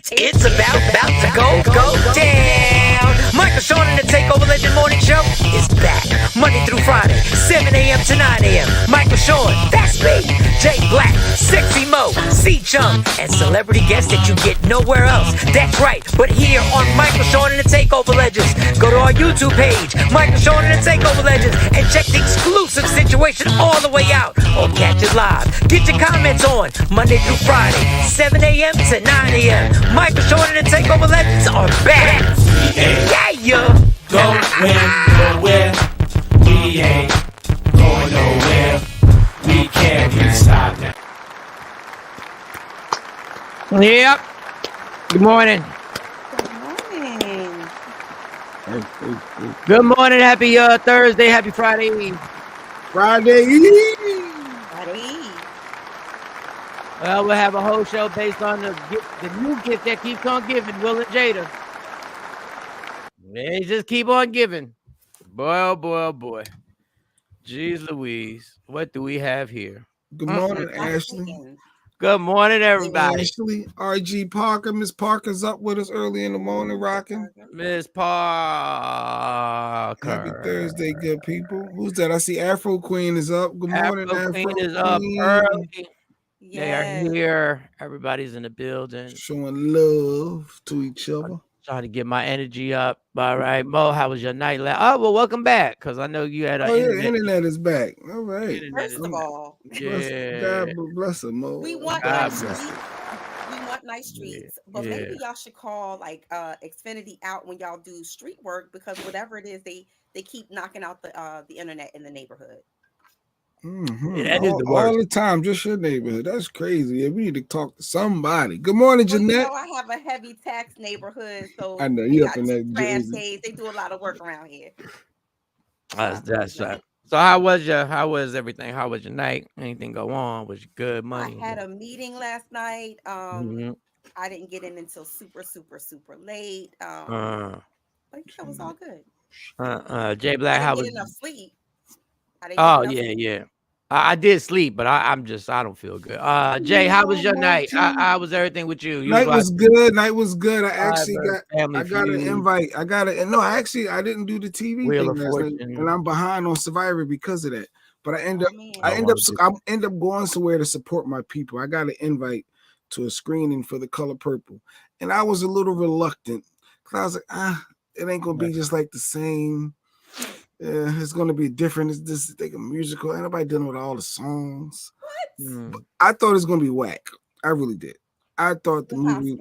It's about to go down. Michael, Shawn and the Takeover Legend Morning Show is back. Monday through Friday, 7 a.m. to 9 a.m. Michael, Shawn, that's me. Jay Black, Sexy Mo, C-Chung, and celebrity guests that you get nowhere else. That's right, but here on Michael, Shawn and the Takeover Legends. Go to our YouTube page, Michael, Shawn and the Takeover Legends, and check the exclusive situation all the way out. Or catch it live. Get your comments on Monday through Friday, 7 a.m. to 9 a.m. Michael, Shawn and the Takeover Legends are back. Yeah. Going nowhere. We ain't going nowhere. We can't be stopped now. Yep. Good morning. Good morning. Happy Thursday. Happy Friday. Friday Eve. Well, we'll have a whole show based on the new gift that keeps on giving, Will and Jada. They just keep on giving. Boy, oh boy. Jeez Louise. What do we have here? Good morning, Ashley. Good morning, everybody. Ashley, RG Parker. Miss Parker's up with us early in the morning, rocking. Miss Parker. Happy Thursday, good people. Who's that? I see Afro Queen is up. Good morning, Afro Queen is Queen. up early. Yes. They are here. Everybody's in the building. Showing love to each other. Trying to get my energy up. All right, Mo, how was your night? Oh, well, welcome back, because I know you had an internet is back. All right. First of all, God bless her, Mo. We want nice streets. We want nice streets, but maybe y'all should call like Xfinity out when y'all do street work, because whatever it is, they keep knocking out the internet in the neighborhood. Mm-hmm. That is the worst. All the time, just your neighborhood. That's crazy. Yeah, we need to talk to somebody. Good morning, Jeanette. I have a heavy tax neighborhood, so I know you up in that Jersey. They do a lot of work around here. That's right. So how was everything? How was your night? Anything go on? Was you good? Money? I had a meeting last night. I didn't get in until super late. But it was all good. Jay Black, how was enough sleep? I did sleep, but I don't feel good. Jay, how was your night? How was everything with you? Night was good. I actually got an invite. I didn't do the TV thing last night, and I'm behind on Survivor because of that. But I end up going somewhere to support my people. I got an invite to a screening for The Color Purple, and I was a little reluctant because I was like, it ain't gonna be just like the same. Yeah, it's gonna be different. It's this like a musical. Ain't nobody dealing with all the songs. What? But I thought it was gonna be whack. I really did. I thought the movie.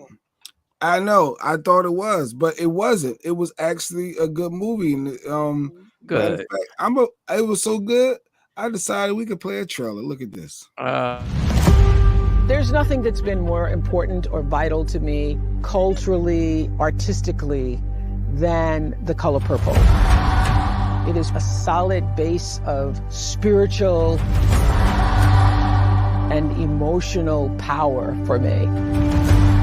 I know. I thought it was, but it wasn't. It was actually a good movie. Good. Fact, it was so good. I decided we could play a trailer. Look at this. There's nothing that's been more important or vital to me culturally, artistically, than The Color Purple. It is a solid base of spiritual and emotional power for me.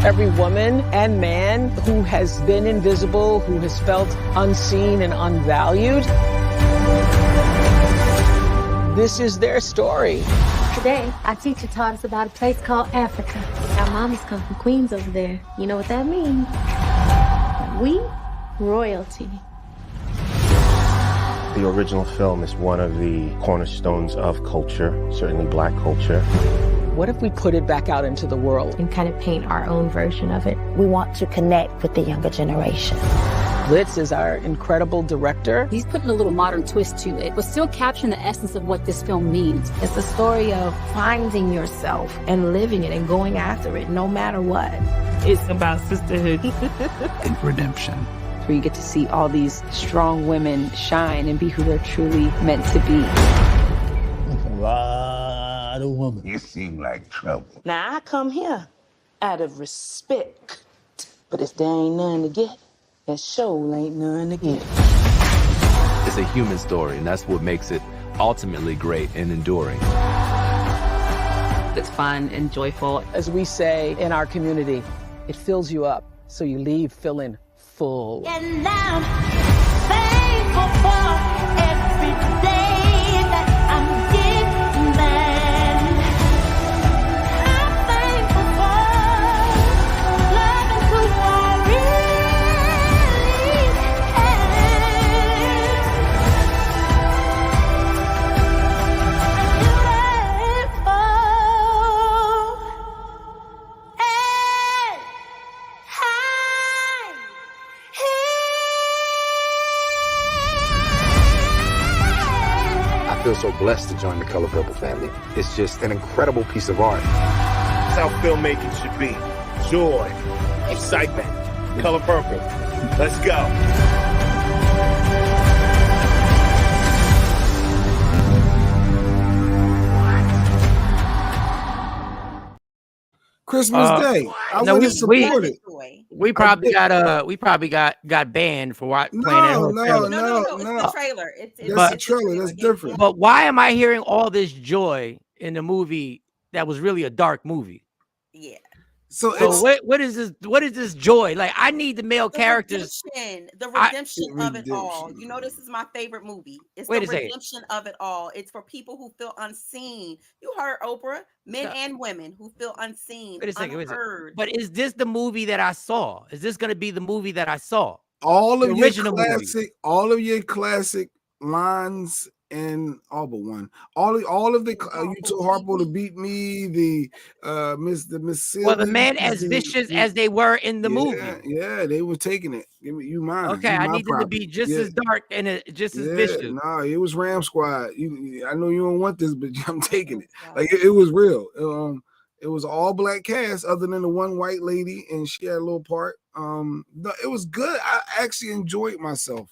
Every woman and man who has been invisible, who has felt unseen and unvalued, this is their story. Today, our teacher taught us about a place called Africa. Our mamas come from Queens over there. You know what that means? We, royalty. The original film is one of the cornerstones of culture, certainly Black culture. What if we put it back out into the world? And kind of paint our own version of it. We want to connect with the younger generation. Blitz is our incredible director. He's putting a little modern twist to it, but still capturing the essence of what this film means. It's the story of finding yourself and living it and going after it no matter what. It's about sisterhood and redemption. Where you get to see all these strong women shine and be who they're truly meant to be. A lot of women. You seem like trouble. Now I come here out of respect. But if there ain't none to get, that show ain't none to get. It's a human story, and that's what makes it ultimately great and enduring. It's fun and joyful. As we say in our community, it fills you up, so you leave feeling full. And I'm thankful for every day that I'm given. I'm thankful for loving who I really I feel so blessed to join the Color Purple family. It's just an incredible piece of art. That's how filmmaking should be. Joy, excitement, Color Purple. Let's go. Christmas Day. I went and supported. We probably got banned for playing that whole trailer. No. It's the trailer. It's the trailer. That's different. But why am I hearing all this joy in the movie that was really a dark movie? Yeah. So what is this? What is this joy? Like, I need the male characters. The redemption of it all. You know, this is my favorite movie. It's the redemption of it all. It's for people who feel unseen. You heard Oprah, men and women who feel unseen, unheard. But is this the movie that I saw? Is this going to be the movie that I saw? All of your classic lines. And all but one, all of the you told Harpo to beat me, the Miss well, the men as vicious as they were in the movie. Yeah, they were taking it. Give me you mine. Okay, I need them to be just as dark and just as vicious. No, it was Ram Squad. I know you don't want this, but I'm taking it. Like it was real. It was all black cast other than the one white lady, and she had a little part. It was good. I actually enjoyed myself.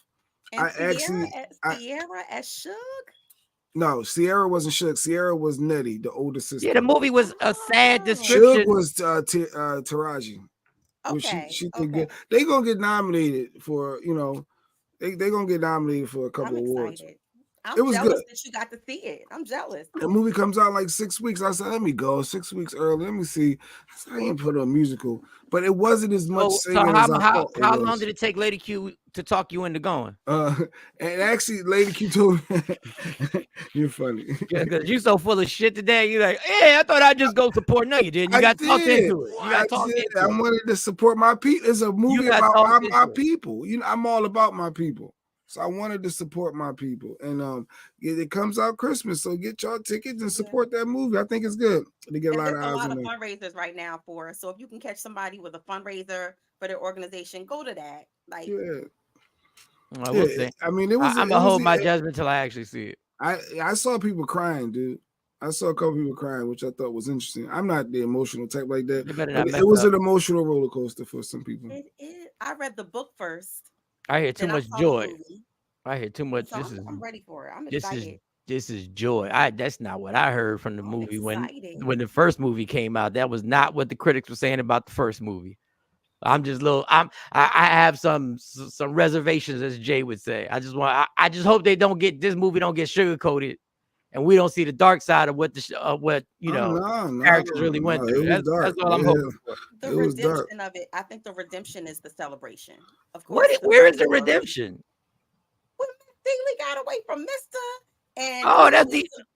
And Sierra as Suge? No, Sierra wasn't Suge. Sierra was Nettie, the older sister. Yeah, the movie was a sad description. Suge was Taraji. Okay, she did good. They gonna get nominated for, they gonna get nominated for a couple awards. I'm it was jealous good. that you got to see it. I'm jealous. The movie comes out in like 6 weeks. I said, let me go 6 weeks early. Let me see. I said, I ain't put a musical, but it wasn't as much singing as I thought. How long did it take Lady Q to talk you into going? And actually, Lady Q told me, you're funny. Yeah, because you're so full of shit today. You're like, yeah, I thought I'd just go support. No, you didn't. You got talked into it. You got talked into it. I wanted to support my people. It's a movie about my people. I'm all about my people. So I wanted to support my people, and it comes out Christmas, so get y'all tickets and support that movie. I think it's good to get a lot of eyes on it. Fundraisers right now for us. So if you can catch somebody with a fundraiser for their organization, go to that. Like, we'll see. I mean, I'm gonna hold my judgment till I actually see it. I saw people crying, dude. I saw a couple people crying, which I thought was interesting. I'm not the emotional type like that. It was an emotional roller coaster for some people. I read the book first. I hear too much joy. I hear too much. So I'm ready for it. I'm excited. This is joy. That's not what I heard from the movie when the first movie came out. That was not what the critics were saying about the first movie. I have some reservations, as Jay would say. I just hope this movie don't get sugarcoated, and we don't see the dark side of what characters really went through. That's all I'm hoping for. The redemption of it. I think the redemption is the celebration. Of course. Where is the redemption? When Thiele got away from Mr. and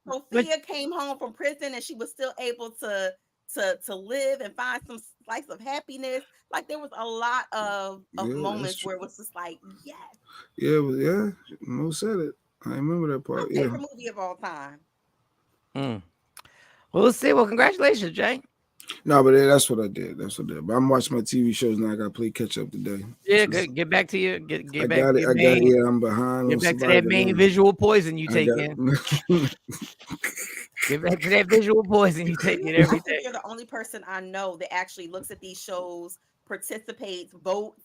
Sophia came home from prison, and she was still able to live and find some slice of happiness. Like, there was a lot of moments where it was just like, yes. Yeah. Mo said it. I remember that part. My favorite movie of all time. Well, let's see. Well, congratulations, Jay. No, but that's what I did. But I'm watching my TV shows now. I gotta play catch up today. Yeah, get back to you. Get back. I'm behind. Get back to that main visual poison you take in. Get back to that visual poison you take in every day. You're the only person I know that actually looks at these shows, participates, votes,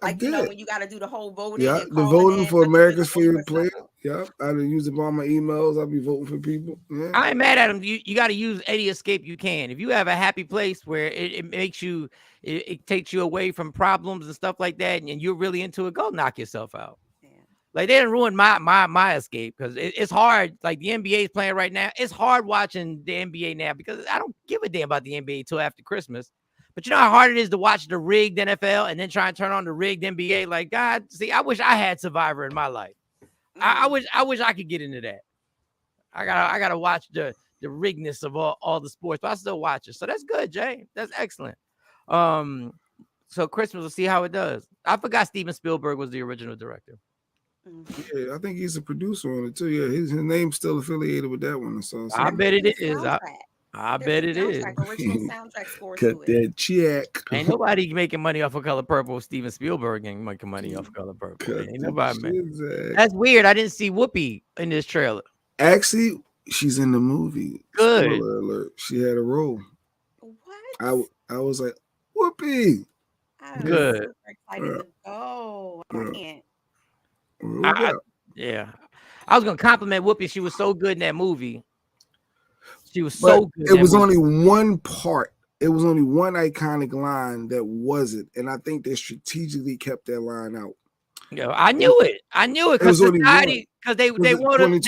Like, you know, when you got to do the whole voting. Yeah, and the voting for America's favorite player. yourself. Yep, I done use up all my emails. I'll be voting for people. Yeah. I ain't mad at them. You got to use any escape you can. If you have a happy place where it makes you, it takes you away from problems and stuff like that, and you're really into it, go knock yourself out. Yeah. Like, they didn't ruin my escape, because it's hard. Like, the NBA is playing right now. It's hard watching the NBA now because I don't give a damn about the NBA until after Christmas. But you know how hard it is to watch the rigged NFL and then try and turn on the rigged NBA? Like, God, see, I wish I had Survivor in my life. I wish I could get into that. I gotta watch the riggedness of all the sports, but I still watch it. So that's good, Jay. That's excellent. So Christmas, we'll see how it does. I forgot Steven Spielberg was the original director. Yeah, I think he's a producer on it too. Yeah, his name's still affiliated with that one. So I bet it is. I bet it is. Original soundtrack score Cut to it. that check. Ain't nobody making money off of Color Purple. Steven Spielberg ain't making money off of Color Purple. Ain't nobody, man. That's weird. I didn't see Whoopi in this trailer. Actually, she's in the movie. Good. Spoiler alert. She had a role. What? I was like, Whoopi. Good. So excited to go. I can't. Yeah. I was gonna compliment Whoopi. She was so good in that movie. She was so good. It was only one part. It was only one iconic line that wasn't, and I think they strategically kept that line out. Yeah, I knew it. Because society, because they wanted. I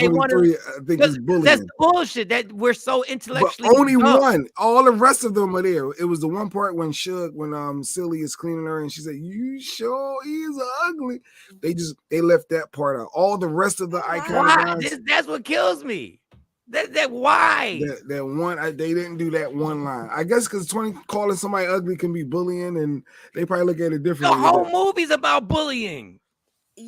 think it's bullying. That's bullshit. That we're so intellectually. But only one. All the rest of them are there. It was the one part when Silly is cleaning her and she said, "You sure is ugly." They left that part out. All the rest of the iconic lines. That's what kills me. That why? That one, they didn't do that one line. I guess because calling somebody ugly can be bullying, and they probably look at it differently. The whole movie's about bullying.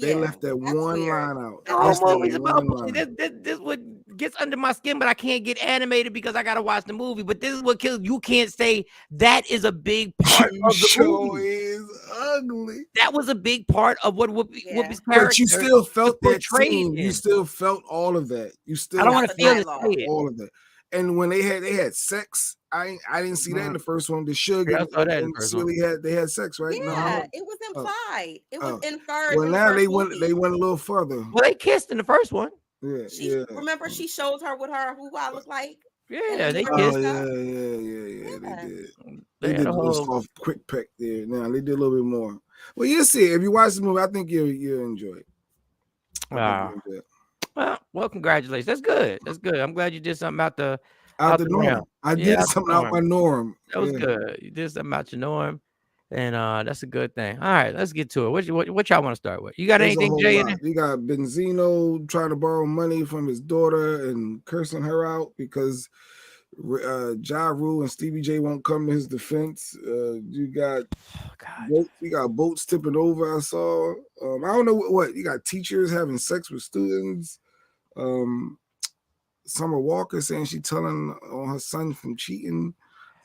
They left that one line out. The whole movie's about bullying. This what gets under my skin, but I can't get animated because I gotta watch the movie. But this is what kills. You can't say that is a big part of the movie. Is ugly. That was a big part of what Whoopi's character. But you still felt that scene. You still felt all of that. You still. I don't want to feel all of that. And when they had sex, I didn't see that in the first one. The Sugar and Silly they had sex, right? Yeah, it was implied. It was inferred. Well, now they went a little further. Well, they kissed in the first one. Yeah, Remember, she showed her who I look like. Yeah, they kissed. Yeah, they did. They did a little soft, quick peck there. Now they did a little bit more. Well, you'll see. If you watch the movie, I think you'll enjoy it. Well, congratulations. That's good. I'm glad you did something out the norm. realm. I did something out my norm. That was good. You did something out your norm, and that's a good thing. All right, let's get to it. What y'all want to start with? You got anything, Jay? You got Benzino trying to borrow money from his daughter and cursing her out because Ja Rule and Stevie J won't come to his defense. You got boats tipping over. I saw. I don't know what you got. Teachers having sex with students. Summer Walker saying she telling on her son from cheating.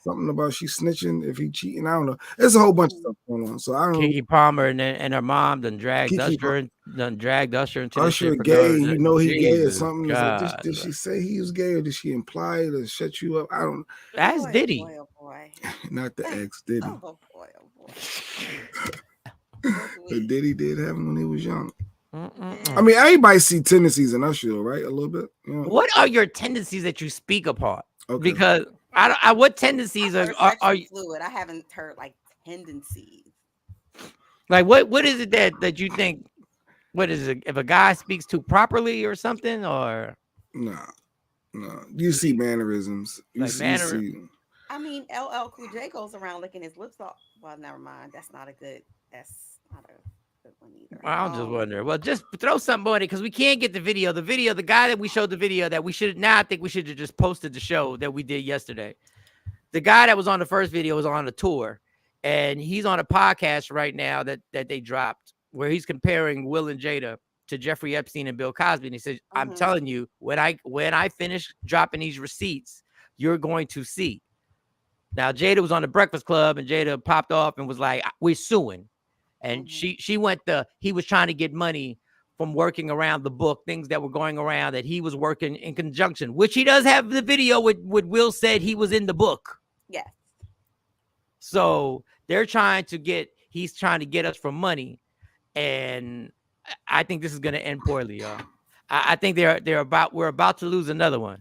Something about she snitching if he cheating. I don't know. There's a whole bunch of stuff going on. So I don't know. Keke Palmer and her mom done dragged Usher into Usher gay. You know he gay or something. Like, did she say he was gay or did she imply it or shut you up? I don't. That's Diddy. Boy. Not the ex Diddy. Oh boy. But Diddy did have him when he was young. I mean, everybody see tendencies in Usher, right? A little bit. You know? What are your tendencies that you speak upon? Okay. Because what tendencies are you fluid? I haven't heard like tendencies. Like what is it that you think? What is it? If a guy speaks too properly or something, or no, you see mannerisms. I mean, LL Cool J goes around licking his lips off. Well, never mind. That's not a good one either. Well, I'm just wondering. Well, just throw something on it because we can't get the video. The guy that we showed the video that we should now. I think we should have just posted the show that we did yesterday. The guy that was on the first video was on a tour, and he's on a podcast right now that they dropped where he's comparing Will and Jada to Jeffrey Epstein and Bill Cosby. And he said, "I'm telling you, when I finish dropping these receipts, you're going to see." Now, Jada was on the Breakfast Club, and Jada popped off and was like, "We're suing." And she went he was trying to get money from working around the book, things that were going around that he was working in conjunction, which he does have the video with Will said he was in the book. Yes. So they're trying to he's trying to get us for money, and I think this is going to end poorly, y'all. I think we're about to lose another one.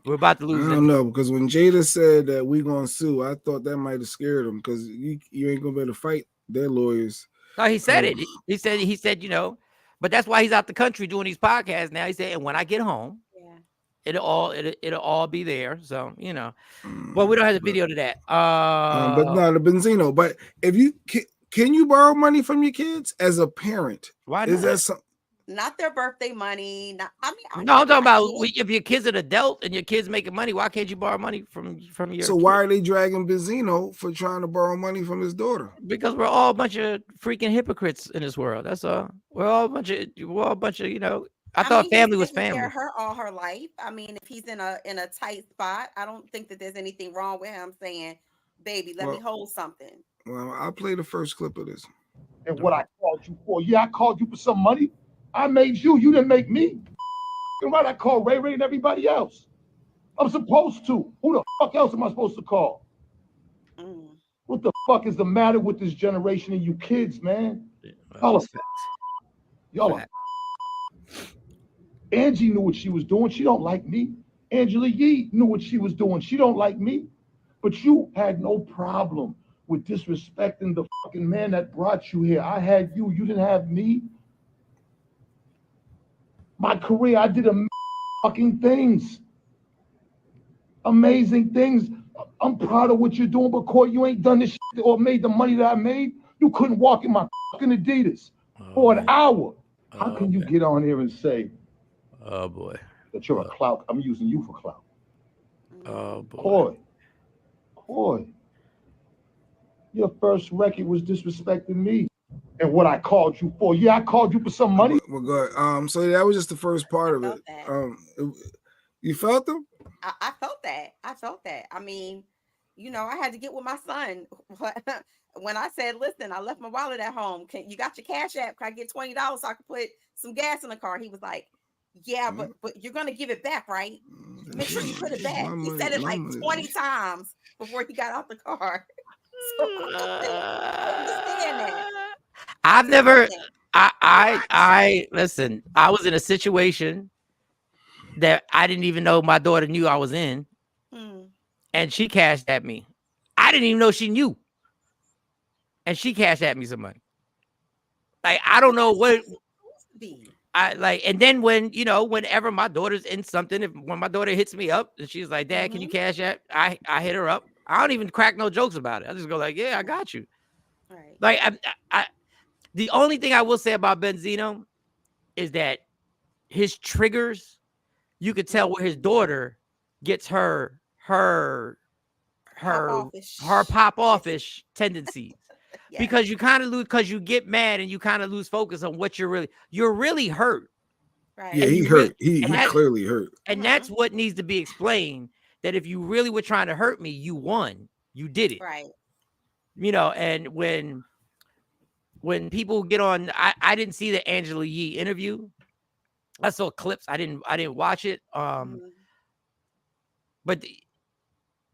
We're about to lose. I don't know, because when Jada said that we gonna sue, I thought that might have scared him, because you ain't gonna be able to fight their lawyers. No, he said it. He said, you know, but that's why he's out the country doing these podcasts now. He said, and when I get home, it'll all be there. So, you know, well, we don't have the video to that. But no, the Benzino. But if you can you borrow money from your kids as a parent? Why is not? that something? Not their birthday money. No, I'm talking about if your kid's an adult and your kid's making money, why can't you borrow money from your So why are they dragging Benzino for trying to borrow money from his daughter? Because we're all a bunch of freaking hypocrites in this world. That's all. We're all a bunch of, you know. I thought family was family. Care her all her life. I mean, if he's in a tight spot, I don't think that there's anything wrong with him saying, "Baby, let me hold something." Well, I'll play the first clip of this. And what I called you for? Yeah, I called you for some money. I made you. You didn't make me. You're right. I called Ray and everybody else. I'm supposed to. Who the fuck else am I supposed to call? What the fuck is the matter with this generation and you kids, man? Y'all are. Angie knew what she was doing. She don't like me. Angela Yee knew what she was doing. She don't like me. But you had no problem with disrespecting the fucking man that brought you here. I had you. You didn't have me. My career, I did fucking things. Amazing things. I'm proud of what you're doing, but Coy, you ain't done this shit or made the money that I made. You couldn't walk in my fucking Adidas for an hour. How can you get on here and say, oh boy, that you're a clout? I'm using you for clout. Oh boy. Coy, your first record was disrespecting me. And what I called you for. Yeah, I called you for some money. Well, good. So that was just the first part of it. You felt them? I felt that. I mean, you know, I had to get with my son. When I said, listen, I left my wallet at home. You got your Cash App? Can I get $20 so I can put some gas in the car? He was like, yeah, but you're going to give it back, right? Make sure you put it back. He said it like 20 times before he got out the car. So I understand that. I've never, I listen, I was in a situation that I didn't even know my daughter knew I was in. And she cashed at me. I didn't even know she knew. And she cashed at me some money. Like, I don't know what I like. And then when, you know, whenever my daughter's in something, when my daughter hits me up and she's like, Dad, can you cash at? I hit her up. I don't even crack no jokes about it. I just go like, yeah, I got you. Right. Like, I the only thing I will say about Benzino is that his triggers, you could tell where his daughter gets her pop offish tendencies. Yes. Because you kind of lose, because you get mad and you kind of lose focus on what you're really hurt. Right. Yeah, he hurt. He clearly hurt. And that's what needs to be explained. That if you really were trying to hurt me, you won. You did it. Right. You know, and when people get on, I didn't see the Angela Yee interview. I saw clips. I didn't watch it. But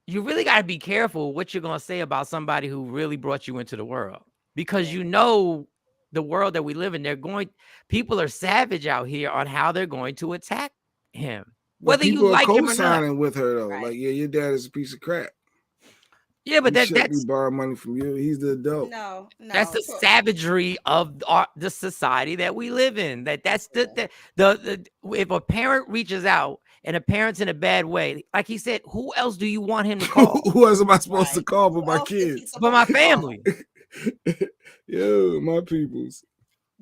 you really got to be careful what you're going to say about somebody who really brought you into the world, because you know the world that we live in. People are savage out here on how they're going to attack him. Whether people you like are him or not. co-signing with her though, like, yeah, your dad is a piece of crap. Yeah, but that's borrow money from you. He's the adult. No. That's the savagery of the society that we live in. That's the if a parent reaches out and a parent's in a bad way, like he said, who else do you want him to call? Who else am I supposed to call but my kids? But my family. Yo, my peoples.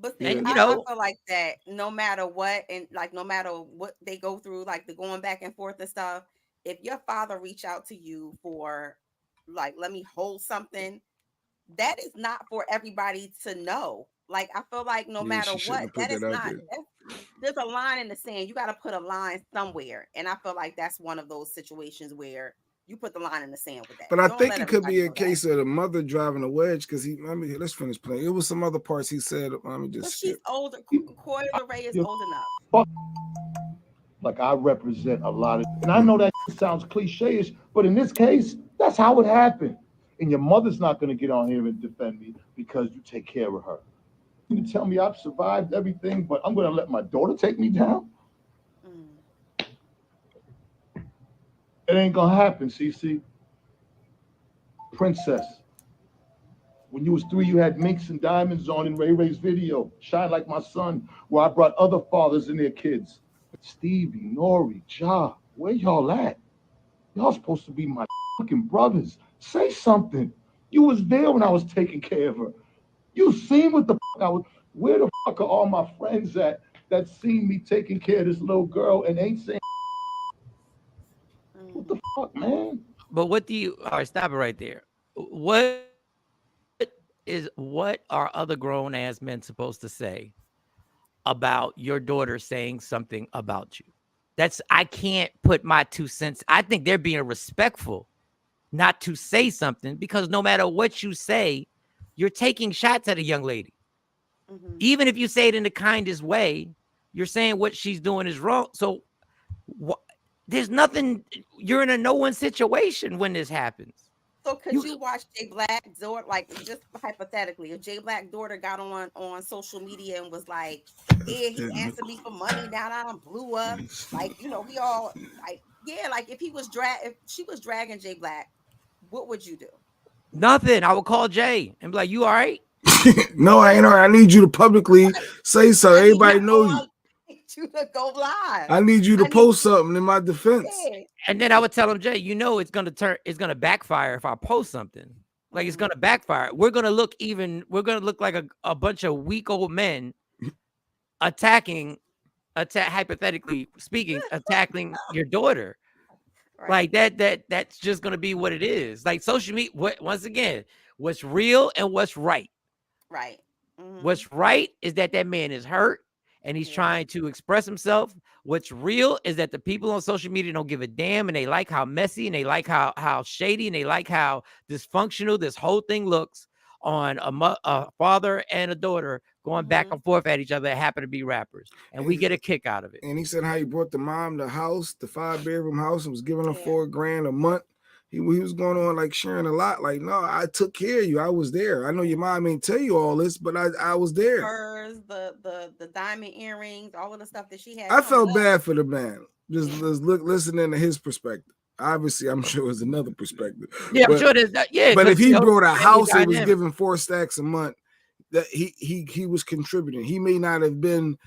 But and I feel like that no matter what, and like no matter what they go through, like the going back and forth and stuff, if your father reach out to you for like, let me hold something, that is not for everybody to know. Like, I feel like no matter what, that is not, there's a line in the sand. You got to put a line somewhere. And I feel like that's one of those situations where you put the line in the sand with that. But I think it could be a case of the mother driving a wedge, because let's finish playing. It was some other parts he said. Let me just. But she's older. Coy Ray is old enough. Like, I represent a lot of, and I know that sounds cliche-ish, but in this case, that's how it happened. And your mother's not going to get on here and defend me because you take care of her. You tell me I've survived everything, but I'm going to let my daughter take me down? It ain't going to happen, CC. Princess. When you was 3, you had minks and diamonds on in Ray Ray's video, Shine Like My Son, where I brought other fathers and their kids. Stevie, Nori, Ja, where y'all at? Y'all supposed to be my fucking brothers. Say something. You was there when I was taking care of her. You seen what the fuck I was. Where the fuck are all my friends at that seen me taking care of this little girl and ain't saying what the fuck, man? But what do you? All right, stop it right there. What are other grown ass men supposed to say about your daughter saying something about you? I can't put my 2 cents. I think they're being respectful not to say something, because no matter what you say, you're taking shots at a young lady. Even if you say it in the kindest way, you're saying what she's doing is wrong. So there's nothing. You're in a no-win situation when this happens. So could you watch Jay Black's daughter, like, just hypothetically, if Jay Black's daughter got on social media and was like, yeah, he answered me for money, now I done blew up, like, you know, we all like, yeah, like if she was dragging Jay Black, what would you do? Nothing. I would call Jay and be like, you all right? No, I ain't all right. I need you to publicly say so. Everybody know you. I need you to go live. I need you to post something in my defense. Yeah. And then I would tell him, Jay, you know, it's gonna backfire if I post something. Like, it's gonna backfire. We're gonna look like a bunch of weak old men hypothetically speaking, attacking your daughter. Right. Like that's just gonna be what it is. Like, social media, once again, what's real and what's right. Right. What's right is that man is hurt and he's trying to express himself. What's real is that the people on social media don't give a damn, and they like how messy, and they like how shady, and they like how dysfunctional this whole thing looks on a father and a daughter going back and forth at each other that happen to be rappers, and we get a kick out of it. And he said how he brought the mom the house, the 5-bedroom house, and was giving her $4,000 a month. He was going on like sharing a lot. Like, no, I took care of you. I was there. I know your mom ain't tell you all this, but I was there. Thurs, the diamond earrings, all of the stuff that she had. I felt bad for the man. Just listening to his perspective. Obviously, I'm sure it's another perspective. Yeah, I'm sure there's that. Yeah, but if he brought a house and was giving 4 stacks a month, that he was contributing. He may not have been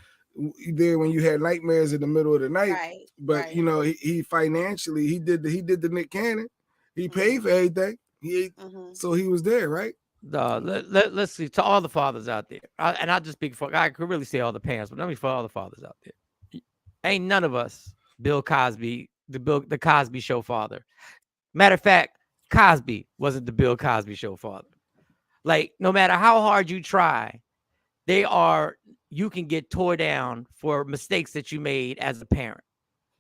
there when you had nightmares in the middle of the night, but you know, he financially he did the Nick Cannon. He paid for everything. So he was there, right? Let's see, to all the fathers out there, and I'll just speak for, I could really say all the parents, but let me for all the fathers out there. Ain't none of us Bill Cosby, the Cosby Show father. Matter of fact, Cosby wasn't the Bill Cosby Show father. Like, no matter how hard you try, you can get tore down for mistakes that you made as a parent.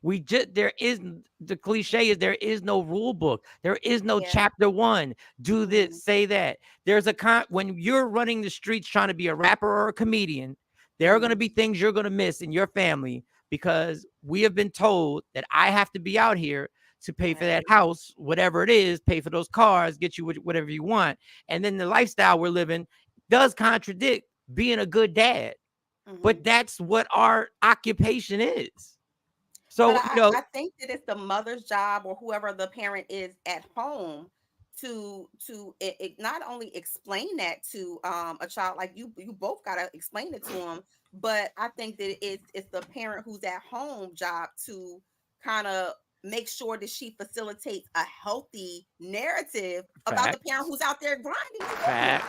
The cliche is there is no rule book. There is no chapter 1. Do this, say that. When you're running the streets trying to be a rapper or a comedian, there are going to be things you're going to miss in your family, because we have been told that I have to be out here to pay for that house, whatever it is, pay for those cars, get you whatever you want. And then the lifestyle we're living does contradict being a good dad. But that's what our occupation is. So, I think that it's the mother's job, or whoever the parent is at home, to not only explain that to a child, like you both got to explain it to them, but I think that it's the parent who's at home job to kind of make sure that she facilitates a healthy narrative about the parent who's out there grinding. Fact.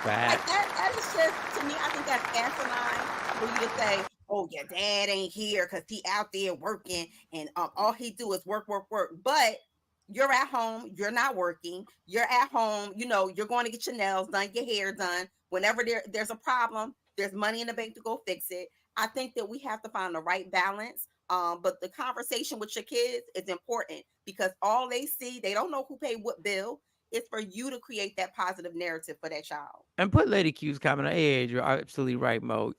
Like that is just, to me, I think that's asinine for you to say, oh, your dad ain't here because he out there working and all he do is work. But you're at home, you're not working, you're at home, you know, you're going to get your nails done, your hair done. Whenever there's a problem, there's money in the bank to go fix it. I think that we have to find the right balance. But the conversation with your kids is important, because all they see, they don't know who paid what bill. It's for you to create that positive narrative for that child. And put Lady Q's comment on age. You're absolutely right, Mo.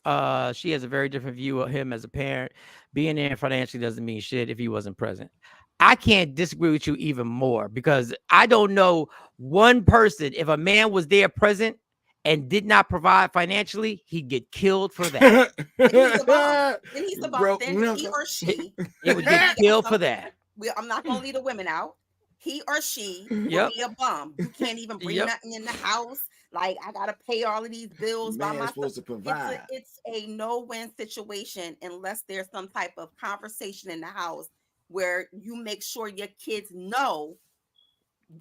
She has a very different view of him as a parent. Being there financially doesn't mean shit if he wasn't present. I can't disagree with you even more, because I don't know one person, if a man was there present and did not provide financially, he'd get killed for that. Then he's the bomb. Then he or she It would get killed for that. I'm not gonna leave the women out. He or she will Yep. be a bum. You can't even bring nothing in the house. Like, I gotta pay all of these bills by myself. Supposed to provide. It's a no-win situation unless there's some type of conversation in the house where you make sure your kids know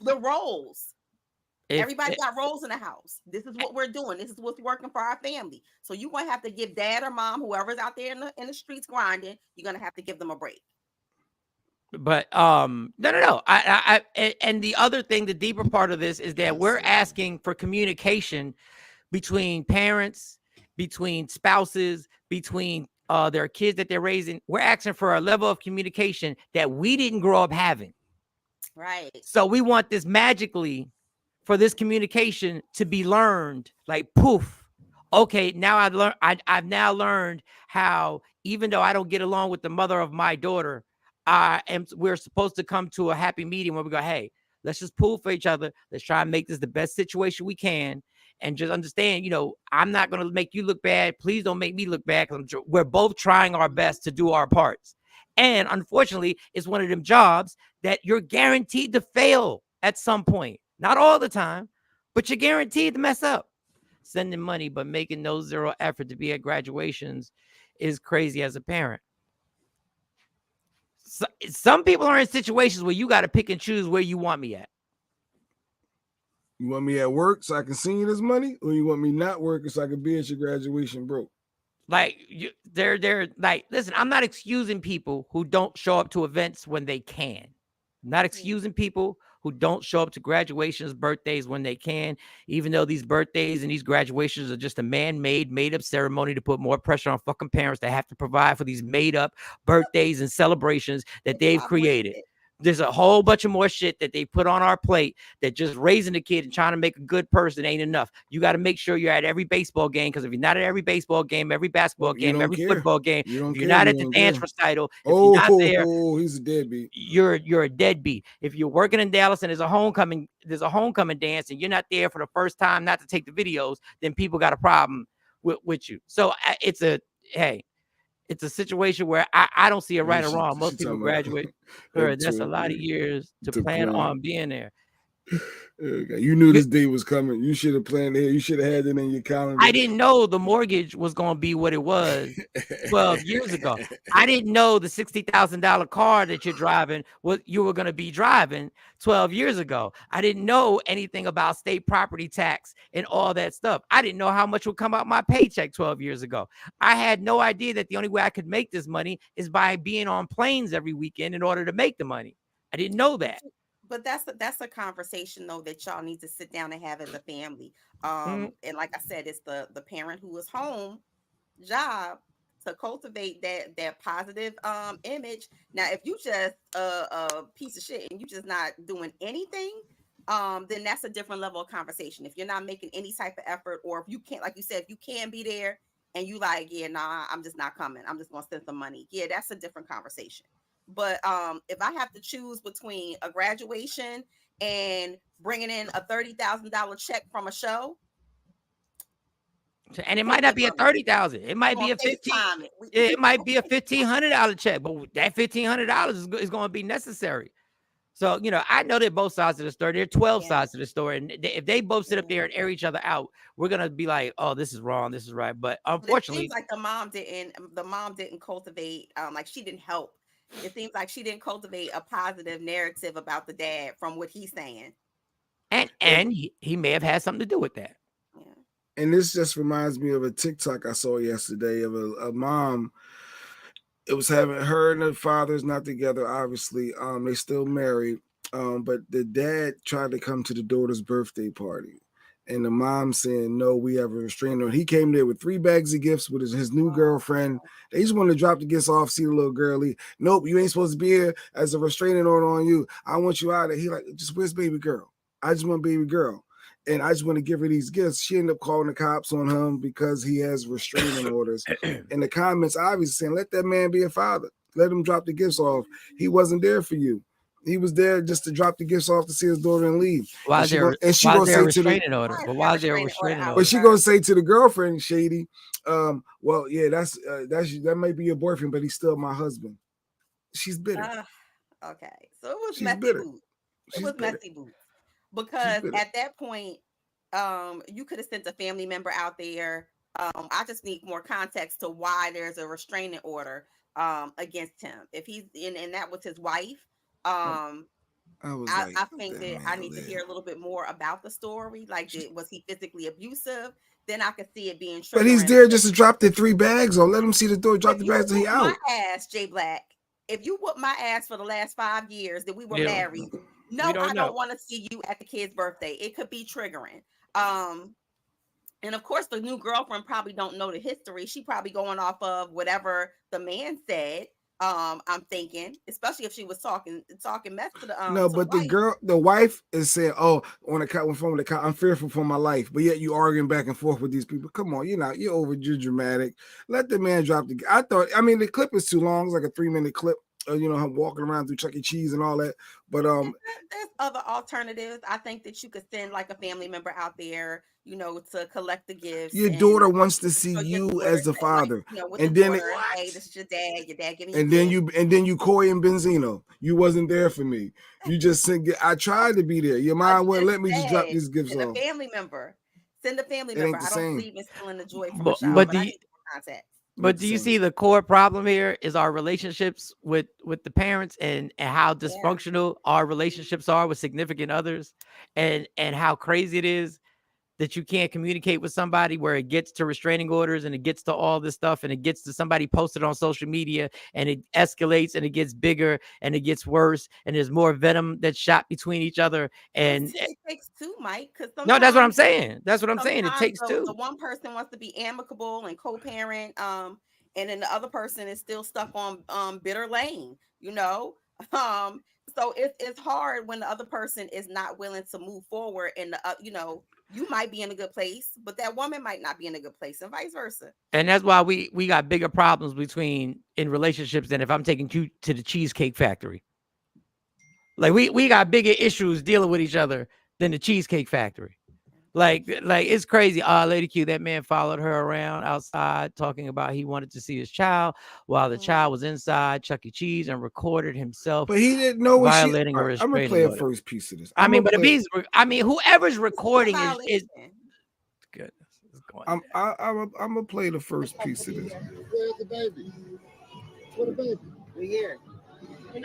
the roles. Everybody got roles in the house. This is what we're doing. This is what's working for our family. So you're gonna have to give dad or mom, whoever's out there in the streets grinding, you're gonna have to give them a break. But no. I and the other thing, the deeper part of this is that we're asking for communication between parents, between spouses, between their kids that they're raising. We're asking for a level of communication that we didn't grow up having. Right. So we want this magically for this communication to be learned, like poof. Okay, now I've now learned how, even though I don't get along with the mother of my daughter, we're supposed to come to a happy medium where we go, hey, let's just pull for each other. Let's try and make this the best situation we can. And just understand, I'm not going to make you look bad. Please don't make me look bad, because we're both trying our best to do our parts. And unfortunately, it's one of them jobs that you're guaranteed to fail at some point. Not all the time, but you're guaranteed to mess up. Sending money, but making no zero effort to be at graduations is crazy as a parent. Some people are in situations where you got to pick and choose where you want me at. You want me at work so I can send you this money, or you want me not working so I can be at your graduation broke? Like, they're like, listen, I'm not excusing people who don't show up to events when they can. I'm not excusing people who don't show up to graduations, birthdays when they can, even though these birthdays and these graduations are just a made up ceremony to put more pressure on fucking parents that have to provide for these made up birthdays and celebrations that they've created. There's a whole bunch of more shit that they put on our plate that just raising a kid and trying to make a good person ain't enough. You got to make sure you're at every baseball game, because if you're not at every baseball game, every basketball game, every football game, if you're not at the dance recital, if you're not there, he's a deadbeat. You're a deadbeat. If you're working in Dallas and there's a homecoming dance and you're not there for the first time, not to take the videos, then people got a problem with you. So it's a situation where I don't see a right or wrong. Most people graduate. That's a lot of years to plan on being there. You knew this day was coming. You should have planned it. You should have had it in your calendar. I didn't know the mortgage was going to be what it was 12 years ago. I didn't know the $60,000 car that you're driving, what you were going to be driving 12 years ago. I didn't know anything about state property tax and all that stuff. I didn't know how much would come out my paycheck 12 years ago. I had no idea that the only way I could make this money is by being on planes every weekend in order to make the money. I didn't know that. But that's a conversation though that y'all need to sit down and have as a family. And like I said, it's the parent who is home job to cultivate that positive image. Now, if you just a piece of shit and you just not doing anything, then that's a different level of conversation. If you're not making any type of effort, or if you can't, like you said, if you can be there and you like, yeah, nah, I'm just not coming, I'm just gonna send some money. Yeah, that's a different conversation. But if I have to choose between a graduation and bringing in a $30,000 check from a show, and it might not be a $30,000, it might be a $15,000. It might be a $1,500 check, but that $1,500 is going to be necessary. So I know they're both sides of the story. There are 12 sides to the story, and if they both sit up there and air each other out, we're gonna be like, oh, this is wrong, this is right. But unfortunately, it seems like the mom didn't cultivate, like she didn't help. It seems like she didn't cultivate a positive narrative about the dad from what he's saying. And he may have had something to do with that. Yeah. And this just reminds me of a TikTok I saw yesterday of a mom. It was having her and her father's not together, obviously. They still married. But the dad tried to come to the daughter's birthday party. And the mom saying, no, we have a restraining order. He came there with 3 bags of gifts with his new girlfriend. They just wanted to drop the gifts off, see the little girlie. Nope, you ain't supposed to be here. As a restraining order on you. I want you out of here. He like, just where's baby girl? I just want baby girl. And I just want to give her these gifts. She ended up calling the cops on him because he has restraining orders. And the comments obviously saying, let that man be a father. Let him drop the gifts off. He wasn't there for you. He was there just to drop the gifts off to see his daughter and leave. Why is there a restraining order? But why is there a restraining order? But she gonna say to the girlfriend, Shady, well, yeah, that might be your boyfriend, but he's still my husband. She's bitter. Okay, so it was messy boots. It was messy boots because at that point, you could have sent a family member out there. I just need more context to why there's a restraining order against him. If he's and that was his wife. I think that I need to hear a little bit more about the story. Like, was he physically abusive? Then I could see it being. But he's there just to drop the 3 bags, or let him see the door, drop the bags, and he out. My ass, Jay Black. If you whooped my ass for the last 5 years that we were married, I don't want to see you at the kid's birthday. It could be triggering. And of course, the new girlfriend probably don't know the history. She probably going off of whatever the man said. I'm thinking, especially if she was talking mess to the no, but the wife is saying, "Oh, on the phone with the cop, I'm fearful for my life." But yet you arguing back and forth with these people. Come on, you're over, you're dramatic. Let the man drop the. I mean, the clip is too long. It's like a 3-minute clip. Him walking around through Chuck E. Cheese and all that. But there's other alternatives. I think that you could send like a family member out there, to collect the gifts. Your daughter wants to see you as the father, and then hey, this is your dad. Your dad giving you. And then you Coy and Benzino. You wasn't there for me. You just said, I tried to be there. Your mom wouldn't let me just drop these gifts off. Send a family member. Send a family member. I don't believe in stealing the joy from a child, but I need contact. But do you see the core problem here is our relationships with the parents and how dysfunctional our relationships are with significant others, and how crazy it is that you can't communicate with somebody where it gets to restraining orders and it gets to all this stuff and it gets to somebody posted on social media and it escalates and it gets bigger and it gets worse and there's more venom that's shot between each other. And it takes two, Mike. No, that's what I'm saying. That's what I'm saying. It takes two. The one person wants to be amicable and co-parent, and then the other person is still stuck on bitter lane, so it's hard when the other person is not willing to move forward and you might be in a good place, but that woman might not be in a good place, and vice versa. And that's why we got bigger problems in relationships than if I'm taking you to the Cheesecake Factory. Like we got bigger issues dealing with each other than the Cheesecake Factory. Like it's crazy. Lady Q, that man followed her around outside talking about he wanted to see his child while the child was inside Chuck E. Cheese and recorded himself. But he didn't know what violating her. I'm gonna play a first piece of this. Whoever's recording is goodness. I'm gonna play the first piece of this. Where's the baby? Where the baby? We're here. I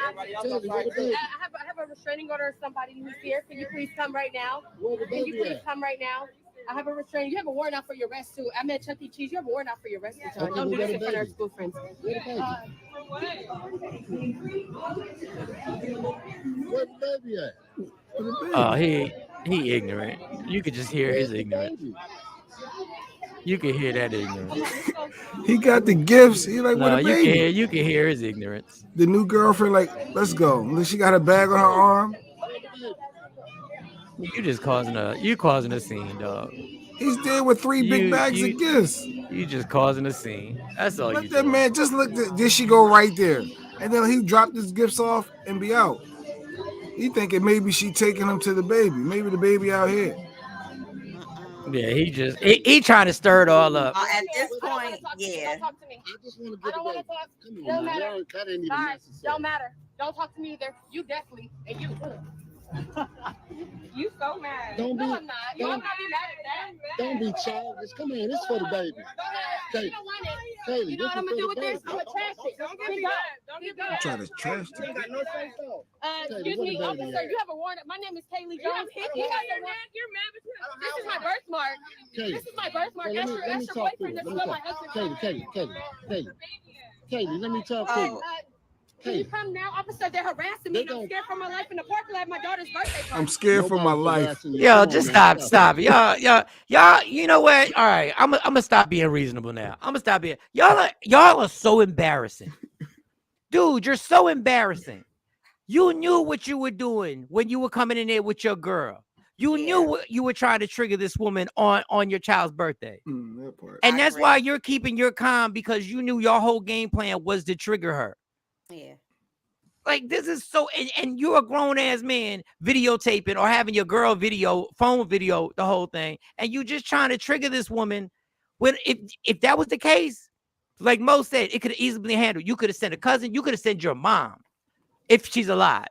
have a restraining order of somebody who's here. Can you please come right now? Can you please come right now? I have a restraining. You have a warrant out for your arrest too. I'm at Chuck E. Cheese. You have a warrant out for your arrest too. Okay, don't do this in front of our school friends. Where the baby at? Oh, he ignorant. You could just hear his ignorance. You can hear that ignorance. He got the gifts. He like, what a baby. You can hear his ignorance. The new girlfriend, like, let's go. She got a bag on her arm. You causing a scene, dog. He's there with 3 big bags of gifts. You just causing a scene. That's all. Let that man just look. Did she go right there? And then he dropped his gifts off and be out. He thinking maybe she taking him to the baby. Maybe the baby out here. Yeah, he trying to stir it all up. At this point, yeah. Don't talk to me. I don't want to talk. Don't matter. Guys, don't matter. Don't talk to me either. You definitely. And you. You so mad. Don't be, no, I'm not. I'm not be mad at that. Don't be childish. Come on, this is for the baby. You don't want it. You know what I'm gonna do with this? I'm gonna trash it. Don't get me I'm trying to trash it. Excuse me, officer. You have a warrant. My name is Kaylee Jones. You're mad because this is my birthmark. This is my birthmark. That's your boyfriend. That's not my husband. Katie, let me talk to you. Can you come now, officer? They're harassing me. I'm scared for my life in the parking lot at my daughter's birthday party. I'm scared for my life. Yo, just stop. Y'all, you know what? All right, I'm gonna stop being reasonable now. I'm gonna stop being. Y'all are so embarrassing. Dude, you're so embarrassing. You knew what you were doing when you were coming in there with your girl. You knew what you were trying to trigger this woman on your child's birthday. That part. And that's why you're keeping your calm, because you knew your whole game plan was to trigger her. Yeah. Like, this is so, and you're a grown ass man videotaping or having your girl phone video the whole thing, and you just trying to trigger this woman. When if that was the case, like Mo said, it could have easily been handled. You could have sent a cousin, you could have sent your mom if she's alive,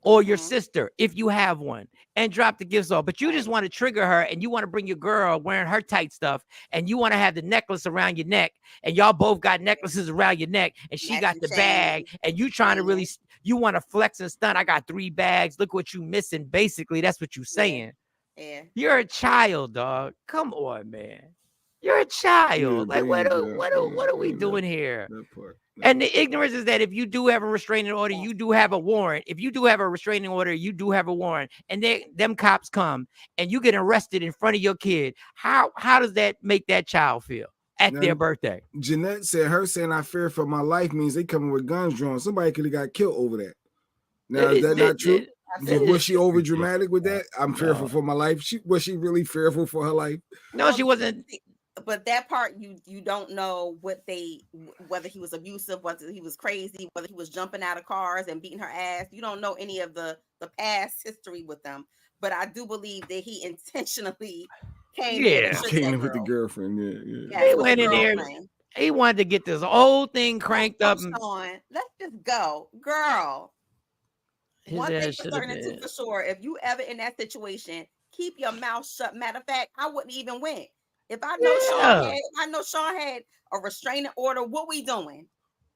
or your sister if you have one, and drop the gifts off. But you just want to trigger her, and you want to bring your girl wearing her tight stuff, and you want to have the necklace around your neck, and y'all both got necklaces around your neck, and she got the bag, and you trying to really, you want to flex and stunt. I got 3 bags. Look what you missing. Basically, that's what you saying. Yeah. You're a child, dog. Come on, man. You're a child. Like, what are we doing here? And the ignorance is that if you do have a restraining order, you do have a warrant. If you do have a restraining order, you do have a warrant. And them cops come and you get arrested in front of your kid. How does that make that child feel at their birthday? Jeanette said her saying I fear for my life means they coming with guns drawn. Somebody could have got killed over that. Now, is that not true? Was she over dramatic with that? I'm fearful for my life. Was she really fearful for her life? No, she wasn't. But that part, you don't know whether he was abusive, whether he was crazy, whether he was jumping out of cars and beating her ass. You don't know any of the past history with them. But I do believe that he intentionally came in with the girlfriend. Yeah. He went in there. He wanted to get this whole thing cranked up. Let's just go, girl. One thing for certain and two for sure. If you ever in that situation, keep your mouth shut. Matter of fact, I wouldn't even went. If I know Shawn had a restraining order, what we doing?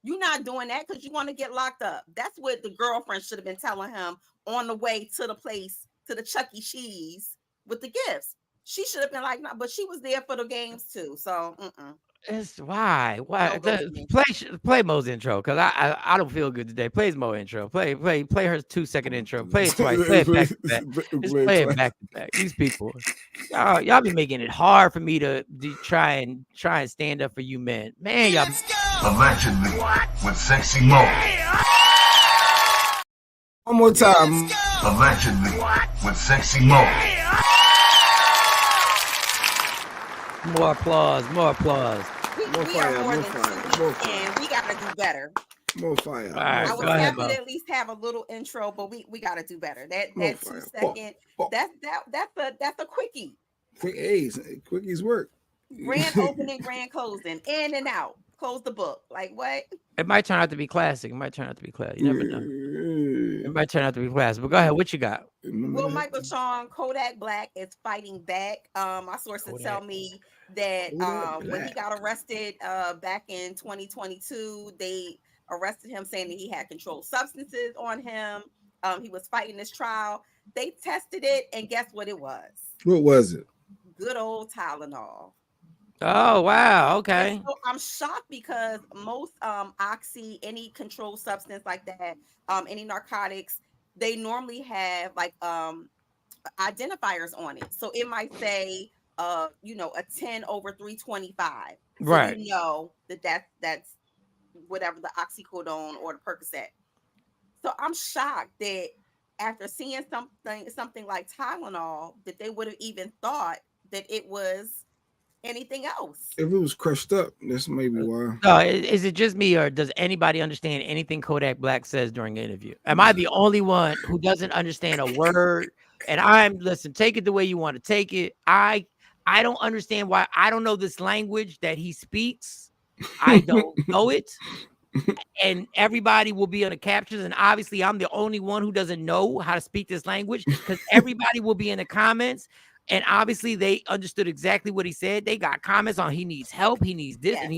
You're not doing that because you want to get locked up. That's what the girlfriend should have been telling him on the way to the place, to the Chuck E. Cheese with the gifts. She should have been like, no, but she was there for the games too. So, It's why play Mo's intro because I don't feel good today. Play Mo intro. Play her 2-second intro. Play it twice. Play it back to back. Just play it back to back. These people, y'all be making it hard for me to try and stand up for you men. Man, y'all. Allegedly with Sexy Mo. One more time. Allegedly with Sexy Mo. More applause. We are more than two, and we gotta do better. More fire. Right, I was happy to at least have a little intro, but we gotta do better. That 2-second, that's a quickie. Quickies work. Grand opening, grand closing, in and out. Close the book. Like what? It might turn out to be classic. You never know. It might turn out to be classic. But go ahead. What you got? Well, Michael Shawn, Kodak Black is fighting back. My sources tell me that when he got arrested back in 2022, they arrested him saying that he had controlled substances on him. He was fighting this trial. They tested it, and guess what it was? What was it? Good old Tylenol. Oh, wow. Okay. So I'm shocked because most oxy, any controlled substance like that, any narcotics, they normally have like identifiers on it. So it might say a 10 over 325. So right. You know that's whatever the oxycodone or the Percocet. So I'm shocked that after seeing something like Tylenol, that they would have even thought that it was anything else. If it was crushed up, that's maybe why. Is it just me, or does anybody understand anything Kodak Black says during the interview? Am I the only one who doesn't understand a word? And listen, take it the way you want to take it. I don't understand why. I don't know this language that he speaks. I don't know it. And everybody will be on the captions, and obviously I'm the only one who doesn't know how to speak this language, because everybody will be in the comments. And obviously they understood exactly what he said. They got comments on he needs help, he needs this, and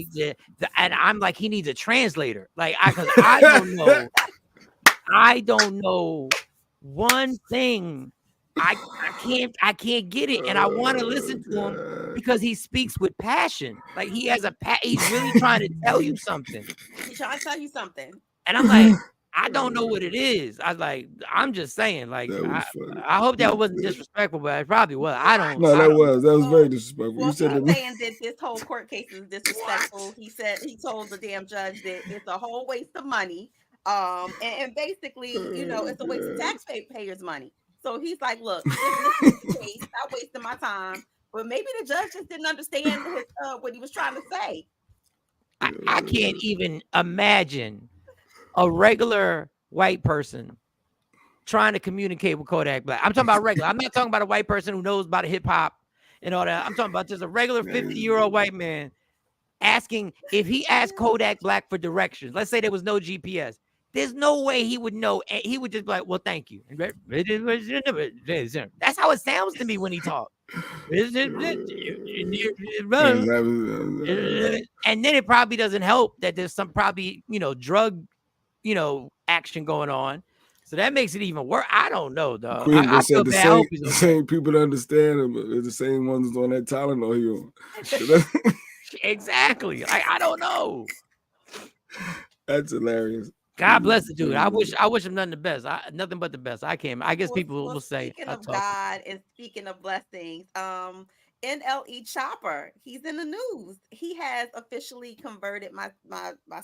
and I'm like, he needs a translator. Like, because I don't know one thing. I can't get it, and I want to listen to him because he speaks with passion. Like he has he's really trying to tell you something. He's trying to tell you something, and I'm like, I don't know what it is. I'm just saying, like, I hope that wasn't disrespectful, but it probably was. I don't. No, that was very disrespectful. Well, he's saying that this whole court case is disrespectful. He told the damn judge that it's a whole waste of money. And basically, it's a waste of taxpayers' money. So he's like, look, this is the case. I'm wasting my time. But maybe the judge just didn't understand what he was trying to say. I can't even imagine a regular white person trying to communicate with Kodak Black. I'm talking about regular. I'm not talking about a white person who knows about hip hop and all that. I'm talking about just a regular 50-year-old white man asking if he asked Kodak Black for directions. Let's say there was no GPS. There's no way he would know. He would just be like, well, thank you. That's how it sounds to me when he talks. And then it probably doesn't help that there's some probably, drug, action going on. So that makes it even worse. I don't know, though. I feel bad. I hope he's okay. The same people that understand him are the same ones on that Tylenol he on. Exactly. I don't know. That's hilarious. God bless the dude. I wish him nothing nothing but the best. I guess people will say. Speaking of God and speaking of blessings, NLE Chopper, he's in the news. He has officially converted, my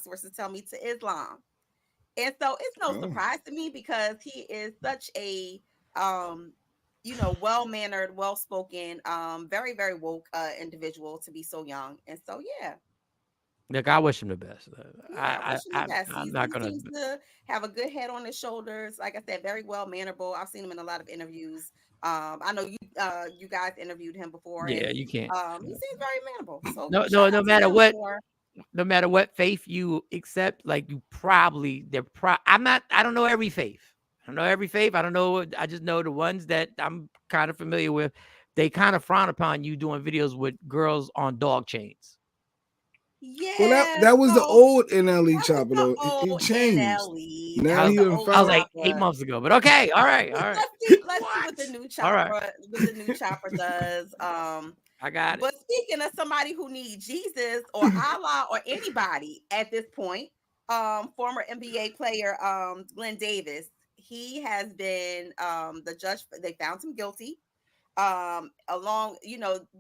sources tell me, to Islam. And so it's no surprise to me because he is such a well-mannered, well-spoken, very, very woke individual to be so young. And so look, I wish him the best. I'm not gonna. He seems to have a good head on his shoulders. Like I said, very well mannerable. I've seen him in a lot of interviews. I know you guys interviewed him before. Yeah, and, you can't. He seems very mannerable. So no matter what. No matter what faith you accept, like you probably I don't know every faith. I don't know every faith. I don't know. I just know the ones that I'm kind of familiar with. They kind of frown upon you doing videos with girls on dog chains. Yeah. Well, that was the old NLE Chopper though. He changed. NLE. Now I was like 8 months ago, but okay, all right. Let's see what the new Chopper, what the new Chopper does. I got it. But speaking of somebody who needs Jesus or Allah or anybody at this point, former NBA player Glenn Davis, he has been the judge. They found him guilty along,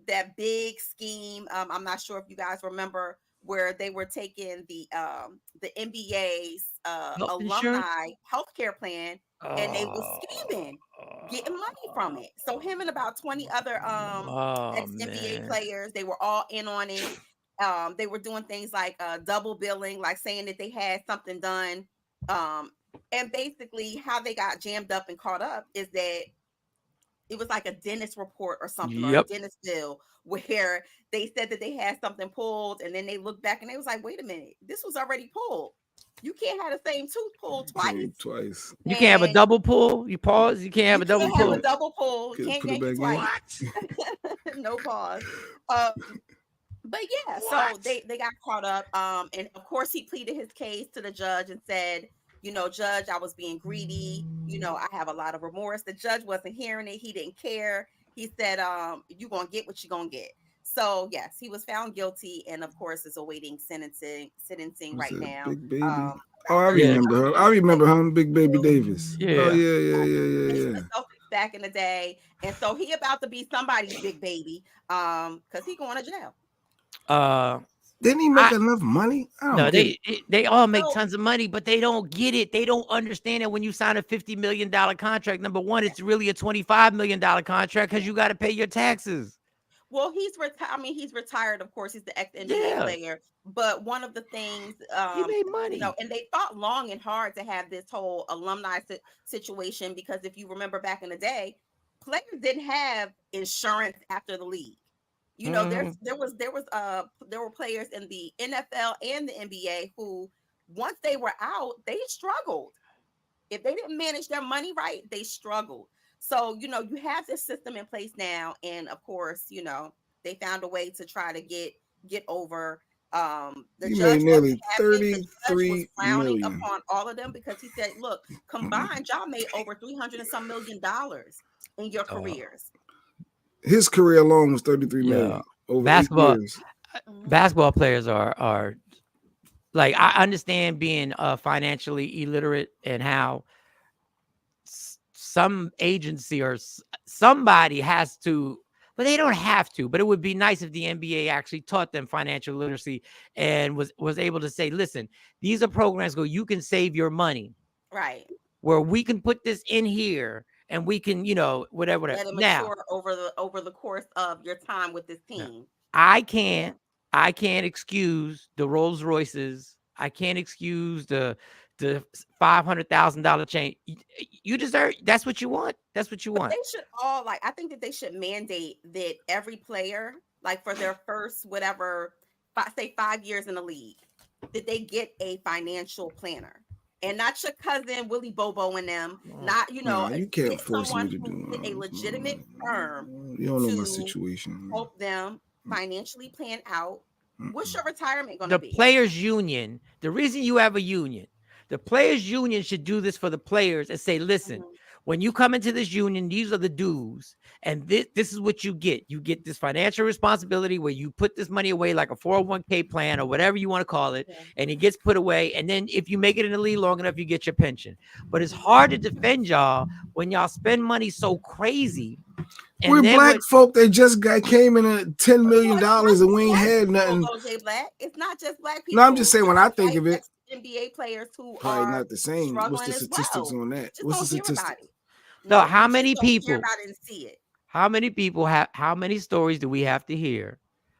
that big scheme. I'm not sure if you guys remember where they were taking the NBA's alumni healthcare plan, and they were scheming, getting money from it. So him and about 20 other ex-NBA players, they were all in on it. They were doing things like double billing, like saying that they had something done. And basically how they got jammed up and caught up is that it was like a dentist report or something, or a dentist bill, where they said that they had something pulled, and then they looked back and they was like, wait a minute, this was already pulled. You can't have the same tooth pulled twice. You can't have a double pull. You pause. You can't have a double pull. Have a double pull. Can't get it twice. No pause. But yeah, so they got caught up. And of course he pleaded his case to the judge and said, Judge, I was being greedy. I have a lot of remorse. The judge wasn't hearing it. He didn't care. He said, you're going to get what you're going to get. So yes, he was found guilty, and of course is awaiting sentencing right now. Big Baby. I remember her. I remember him, Big Baby Davis. Yeah. Oh yeah. Back in the day, and so he about to be somebody's big baby, because he going to jail. Didn't he make enough money? They all make tons of money, but they don't get it. They don't understand that when you sign a $50 million contract, number one, it's really a $25 million contract because you got to pay your taxes. Well, he's retired. Of course, he's the ex-NBA player. But one of the things, he made money. And they fought long and hard to have this whole alumni situation, because if you remember back in the day, players didn't have insurance after the league. There were players in the NFL and the NBA who, once they were out, they struggled. If they didn't manage their money right, they struggled. So, you have this system in place now. And of course, they found a way to try to get over. The judge nearly $33 million upon all of them, because he said, look, combined, y'all made over $300 and some million in your careers. His career alone was $33 million. Over basketball players are like, I understand being financially illiterate and how some agency or somebody has to, but they don't have to. But it would be nice if the NBA actually taught them financial literacy and was able to say, listen, these are programs where you can save your money, right? Where we can put this in here and we can, whatever. Let it mature over the course of your time with this team. I can't excuse the Rolls Royces. I can't excuse the the $500,000 change. You deserve. That's what you want. That's what you want. They should all I think that they should mandate that every player, for their first whatever, say 5 years in the league, that they get a financial planner. And not your cousin Willie Bobo and them. Not you can't force me to do a legitimate firm. You don't know my situation. Help them financially plan out. What's your retirement going to be? The players' union. The reason you have a union, the players' union should do this for the players and say, listen, when you come into this union, these are the dues, and this is what you get. You get this financial responsibility where you put this money away like a 401k plan or whatever you want to call it, and it gets put away. And then if you make it in the league long enough, you get your pension. But it's hard to defend y'all when y'all spend money so crazy. And we're black folk that just came in at $10 million and we ain't had nothing. Black. It's not just black people. No, I'm just saying when I think of it, NBA players who probably are not the same. What's the statistics on that? What's the statistic? So how many people? How many people have? How many stories do we have to hear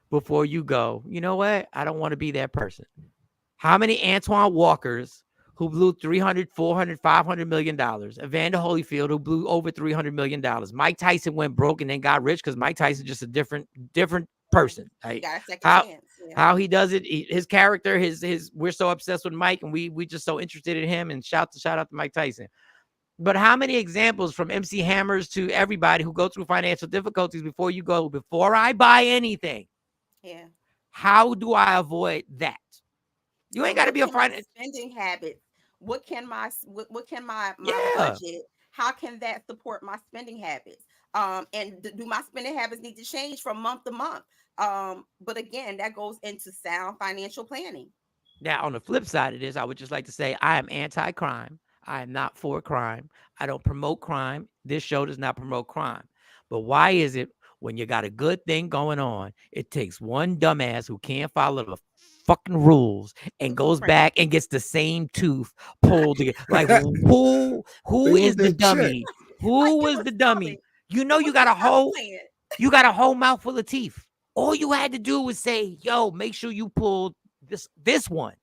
before you go? You know what? I don't want to be that person. How many Antoine Walkers who blew $300, $400, $500 million? Evander Holyfield who blew over $300 million. Mike Tyson went broke and then got rich because Mike Tyson just a different person. Like, how he does it, his character, his. We're so obsessed with Mike and we just so interested in him. And shout out to Mike Tyson. But how many examples from MC Hammers to everybody who go through financial difficulties before you go, before I buy anything? Yeah. How do I avoid that? You ain't got to be a finance spending habit. What can my budget? How can that support my spending habits? And do my spending habits need to change from month to month? But again, that goes into sound financial planning. Now, on the flip side of this, I would just like to say I am anti-crime. I am not for crime. I don't promote crime. This show does not promote crime. But why is it when you got a good thing going on, it takes one dumbass who can't follow the fucking rules and goes back and gets the same tooth pulled together? Like, who is the dummy? Who was the dummy? You know, you got a whole mouthful of teeth. All you had to do was say, yo, make sure you pulled this one.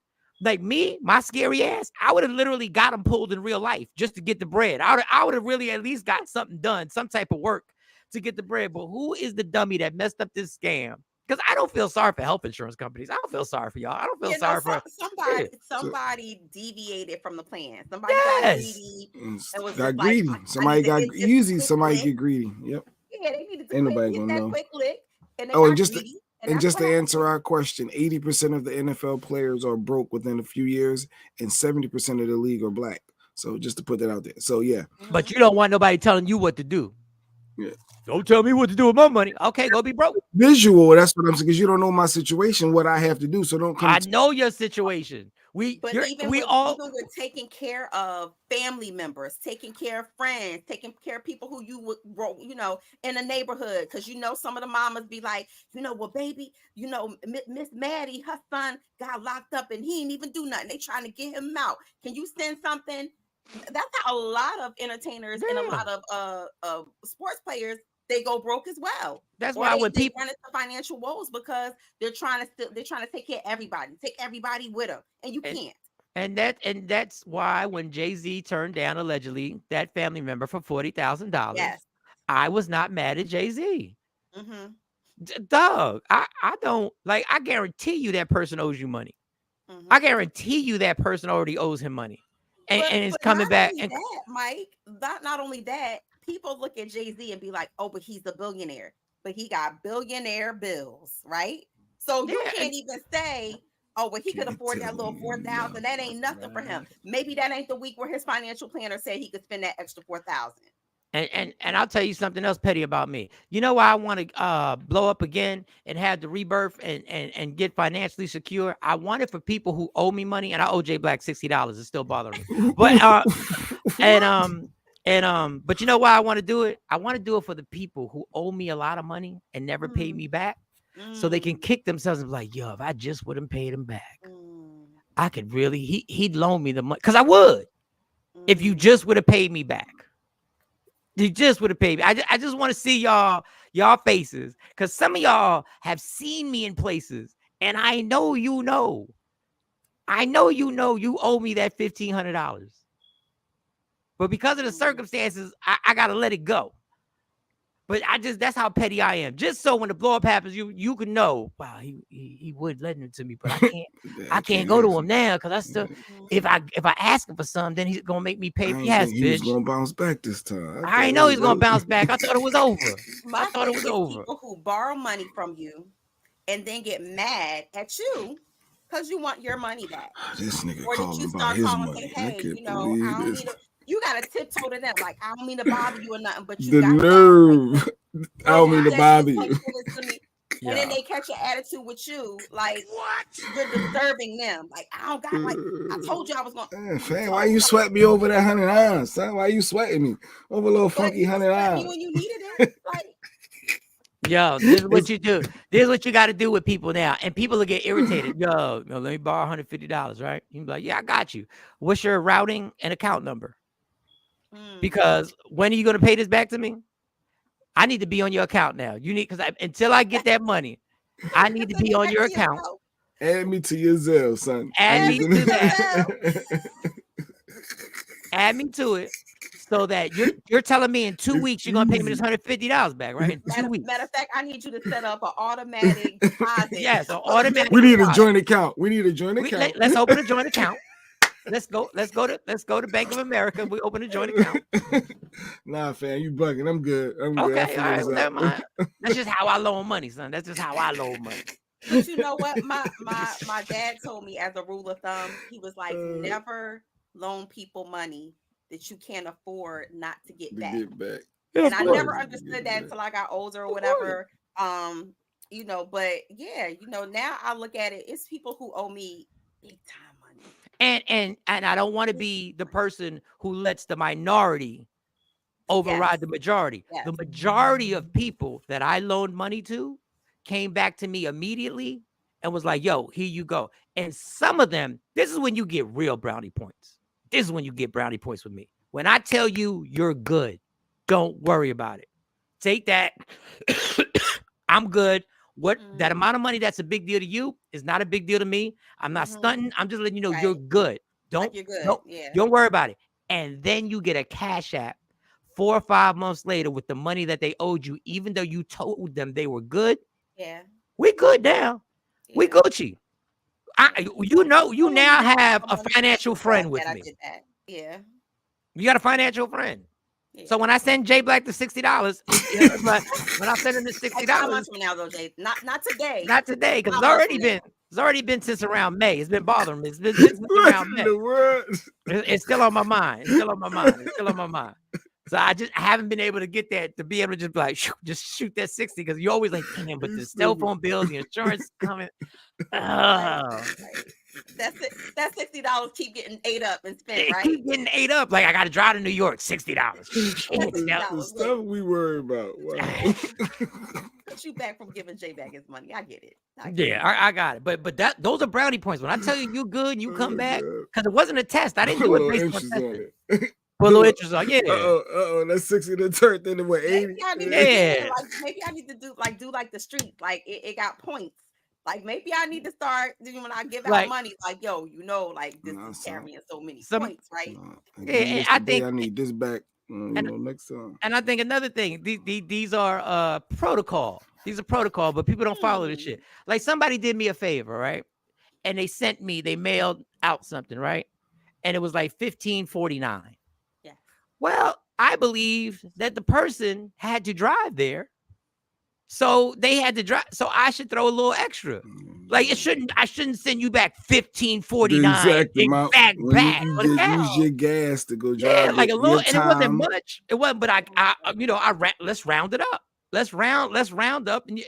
Like me, my scary ass, I would have literally got them pulled in real life just to get the bread. I would have really at least got something done, some type of work to get the bread. But who is the dummy that messed up this scam? Because I don't feel sorry for health insurance companies. I don't feel sorry for y'all. I don't feel sorry for somebody deviated from the plan. Somebody got greedy. Got greedy. Somebody got easy. Somebody get greedy. Yep. Yeah, they needed to ain't nobody gonna know. Quick lick, and just to answer our question, 80% of the NFL players are broke within a few years, and 70% of the league are black. So just to put that out there. So yeah. But you don't want nobody telling you what to do. Yeah. Don't tell me what to do with my money. Okay, go be broke. Visual. That's what I'm saying. Because you don't know my situation, what I have to do. So don't come. I know your situation. Even with taking care of family members, taking care of friends, taking care of people who you would, in the neighborhood, because some of the mamas be like, well, baby, Miss Maddie, her son got locked up and he didn't even do nothing. They trying to get him out. Can you send something? That's how a lot of entertainers and a lot of sports players, they go broke as well. That's why when people run into financial woes because they're trying to take care of everybody, take everybody with them, and you can't. And that's why when Jay-Z turned down allegedly that family member for $40,000, I was not mad at Jay-Z. Dog, I don't like. I guarantee you that person owes you money. I guarantee you that person already owes him money, and it's coming back. And Mike, not only that. People look at Jay-Z and be like, oh, but he's a billionaire. But he got billionaire bills, right? So you can't even say, oh, well, he could afford that little $4,000. That ain't nothing for him. Maybe that ain't the week where his financial planner said he could spend that extra $4,000. And I'll tell you something else petty about me. You know why I want to blow up again and have the rebirth and get financially secure? I want it for people who owe me money, and I owe Jay Black $60. It's still bothering me. But but you know why I want to do it? I want to do it for the people who owe me a lot of money and never pay me back, so they can kick themselves and be like, yo, if I just wouldn't paid him back, I could really, he'd loan me the money. Because I would, if you just would have paid me back. You just would have paid me. I just want to see y'all faces, because some of y'all have seen me in places, and I know you know. I know you owe me that $1,500. But because of the circumstances, I gotta let it go. But that's how petty I am. Just so when the blow up happens, you can know, wow, he would lend it to me, but I can't go to him now because I still if I ask him for something, then he's gonna make me pay. Yes, he was gonna bounce back this time. I know he's gonna bounce back. I thought it was over. My thing is people who borrow money from you and then get mad at you because you want your money back. This nigga or calling you about start his calling, money. hey, I can't believe this. You gotta tiptoe to them. Like, I don't mean to bother you or nothing, but you The got nerve. I don't mean to bother you. And then they catch an attitude with you, like you're disturbing them. Like, I don't got I told you I was gonna. Fam, why you sweat me over that $100, son? Why you sweating me over a little funky $100? When you needed it, like. Yo, this is what you do. This is what you got to do with people now. And people will get irritated. Yo, let me borrow $150, right? You can be like, yeah, I got you. What's your routing and account number? Because when are you going to pay this back to me? I need to be on your account now. You need, because until I get that money, I need to be on your account. Add me to your Zelle, son. Add me to that. Add me to it. So that you're telling me in 2 weeks you're gonna pay me this $150 back, right? In 2 weeks. Matter of fact, I need you to set up an automatic deposit. Yes, an automatic. We need a joint account. Let's open a joint account. Let's go to Bank of America. We open a joint account. Nah, fam, you bugging. I'm good. Okay, all right, never mind. That's just how I loan money, son. That's just how I loan money. But you know what? My dad told me as a rule of thumb, he was like, never loan people money that you can't afford not to get back. Yeah, and I never understood that until I got older or whatever. But yeah, now I look at it, it's people who owe me big time money. And I don't want to be the person who lets the minority override the majority. Yes. The majority of people that I loaned money to came back to me immediately and was like, yo, here you go. And some of them, this is when you get real brownie points. This is when you get brownie points with me. When I tell you you're good, don't worry about it. Take that. I'm good. That amount of money that's a big deal to you is not a big deal to me. I'm not stunting. I'm just letting you know you're good. Don't worry about it. And then you get a cash app 4 or 5 months later with the money that they owed you, even though you told them they were good. Yeah. We good now. Yeah. We Gucci. You now have a financial friend with me. Yeah. You got a financial friend. Yeah. So when I send Jay Black the $60, when I send him the $60, how much from now though, Jay? Not today. Not today, because it's already been since around May. It's been bothering me. It's been since around May. It's still on my mind. So I haven't been able to get that, to be able to just be like, just shoot that 60, because you're always like, damn, but the cell phone bills, the insurance coming. Oh. That's it. That $60 keep getting ate up and spent, right? Keep getting ate up. Like, I got to drive to New York, $60. The stuff we worry about. Wow. Put you back from giving Jay back his money. I get it. I got it. But those are brownie points. When I tell you you're good, you come back, because it wasn't a test. I didn't do it based on testing. Put a little interest on, yeah. That's 60 to turn into what 80. Maybe I need to do like the street. Like it got points. Like maybe I need to start when I give out money. Like this is carrying so many points, right? I think I need this back. Next time. And I think another thing, these are protocol. These are protocol, but people don't follow this shit. Like somebody did me a favor, right? And they mailed out something, right? And it was like $15.49. Yeah. Well, I believe that the person had to drive there. So they had to drive. So I should throw a little extra. Like I shouldn't send you back $15.49 exact back. Use your gas to go drive. Yeah, like a little, and it wasn't much. It wasn't, but let's round it up. Let's round up and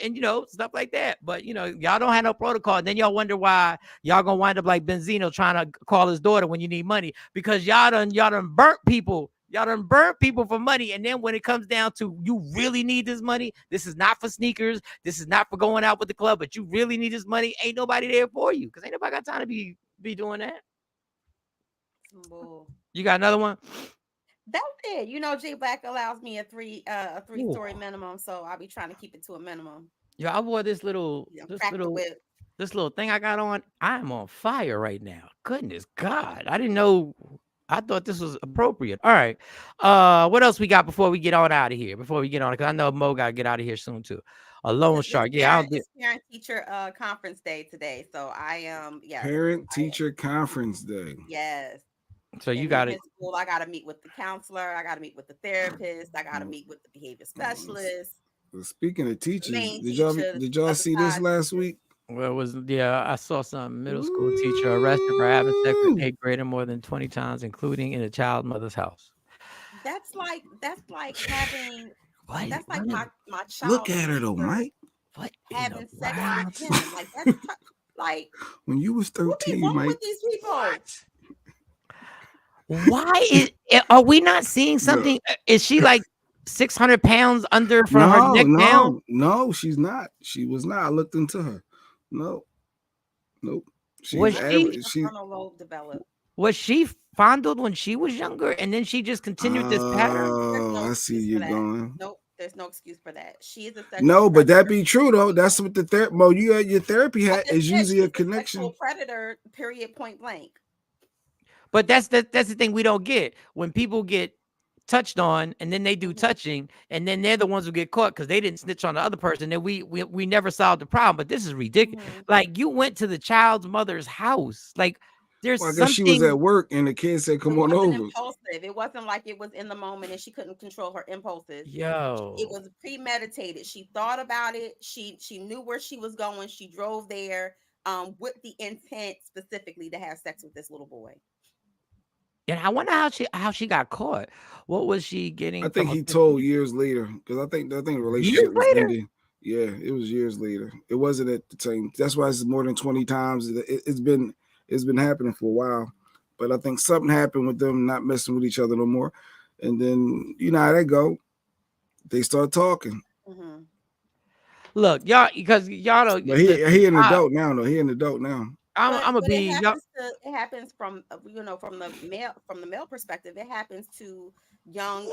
stuff like that. But y'all don't have no protocol. And then y'all wonder why y'all gonna wind up like Benzino trying to call his daughter when you need money, because y'all done burnt people. Y'all done burnt people for money. And then when it comes down to you really need this money, this is not for sneakers. This is not for going out with the club, but you really need this money. Ain't nobody there for you, because ain't nobody got time to be doing that. Bull. You got another one? That's it. Jay Black allows me a three-story minimum, so I'll be trying to keep it to a minimum. Yeah, I wore this little whip. this little thing I got on, I'm on fire right now. Goodness God. I didn't know. I thought this was appropriate. All right. What else we got before we get on out of here? Before we get on, because I know Mo got to get out of here soon too. A loan shark. Yeah, it's parent teacher conference day today. So I am parent teacher conference day. Yes. So you got it. School, I got to meet with the counselor. I got to meet with the therapist. I got to meet with the behavior specialist. Well, speaking of teachers, did y'all see this last week? Well, I saw some middle school teacher arrested for having sex with 8th grader more than 20 times, including in a child mother's house. That's like having that's like my child. Look at her though, Mike. What having sex with him? Like that's like when you was 13, what Mike. With these people? Why are we not seeing something? No. Is she like 600 pounds under from her neck down? No, she's not. She was not. I looked into her. Nope. Was she fondled when she was younger, and then she just continued this pattern? Oh, I see you going. Nope, there's no excuse for that. She is a no, but that be true though. That's what the your therapy is usually a connection. Sexual predator. Period. Point blank. But that's the thing we don't get when people get touched on and then they do touching and then they're the ones who get caught because they didn't snitch on the other person. And we never solved the problem. But this is ridiculous. Like you went to the child's mother's house. Like there's I guess she was at work and the kid said, "Come on over." Impulsive. It wasn't like it was in the moment and she couldn't control her impulses. Yo, it was premeditated. She thought about it. She knew where she was going. She drove there with the intent specifically to have sex with this little boy. And I wonder how she got caught. What was she getting? I think he told years later because I think the relationship was ending. Yeah, it was years later. It wasn't at the same. That's why it's more than 20 times. It's been happening for a while, but I think something happened with them not messing with each other no more, and then you know how they go. They start talking. Mm-hmm. Look, y'all, because y'all don't. But he an adult now, though. He an adult now. I'm gonna be. It happens from from the male perspective. It happens to young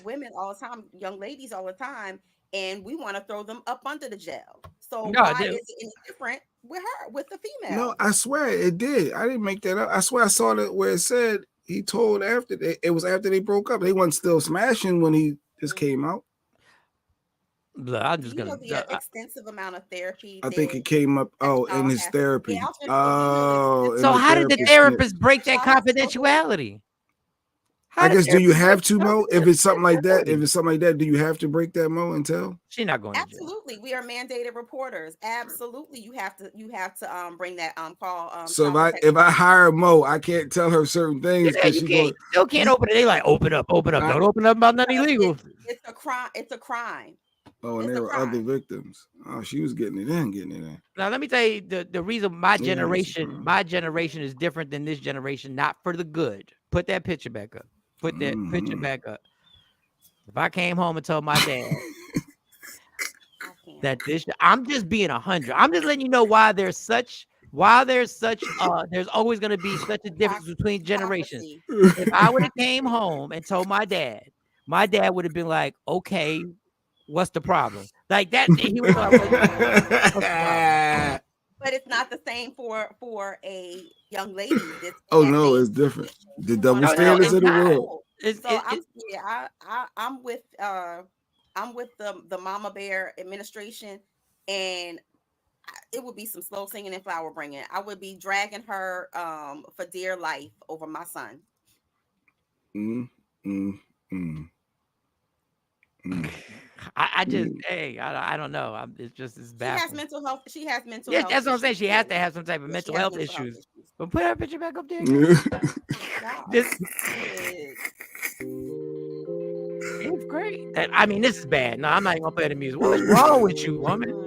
women all the time, young ladies all the time, and we want to throw them up under the jail. So why is it any different with her, with the female? No, I swear it did. I didn't make that up. I swear I saw that where it said he told it was after they broke up. They weren't still smashing when he just came out. I'm just gonna the extensive amount of therapy. I think it came up. In his therapy. So how did the therapist break that confidentiality? I guess do you have to, Mo? If it's something like that, do you have to break that, Mo, and tell? She's not going. Absolutely, we are mandated reporters. Absolutely, you have to bring that call. So if I hire Mo, I can't tell her certain things because you still can't open it. They like open up. Don't open up about nothing illegal. It's a crime. It's a crime. Oh, and there were other victims. Oh, she was getting it in. Now, let me tell you the reason my generation is different than this generation, not for the good. Put that picture back up. Picture back up. If I came home and told my dad that I'm just being 100. I'm just letting you know why there's always going to be such a difference between generations. If I would have came home and told my dad would have been like, okay, what's the problem? Like that. He was like, but it's not the same for a young lady. No, it's different. The double standards of the world. I'm with the Mama Bear administration, and it would be some slow singing and flower bringing. I would be dragging her for dear life over my son. I just, I don't know. It's bad. She has mental health. Yes, that's what I'm saying. She has to have some type of mental health issues. But put her picture back up there. It's great. This is bad. No, I'm not even gonna play the music. What's wrong with you, woman?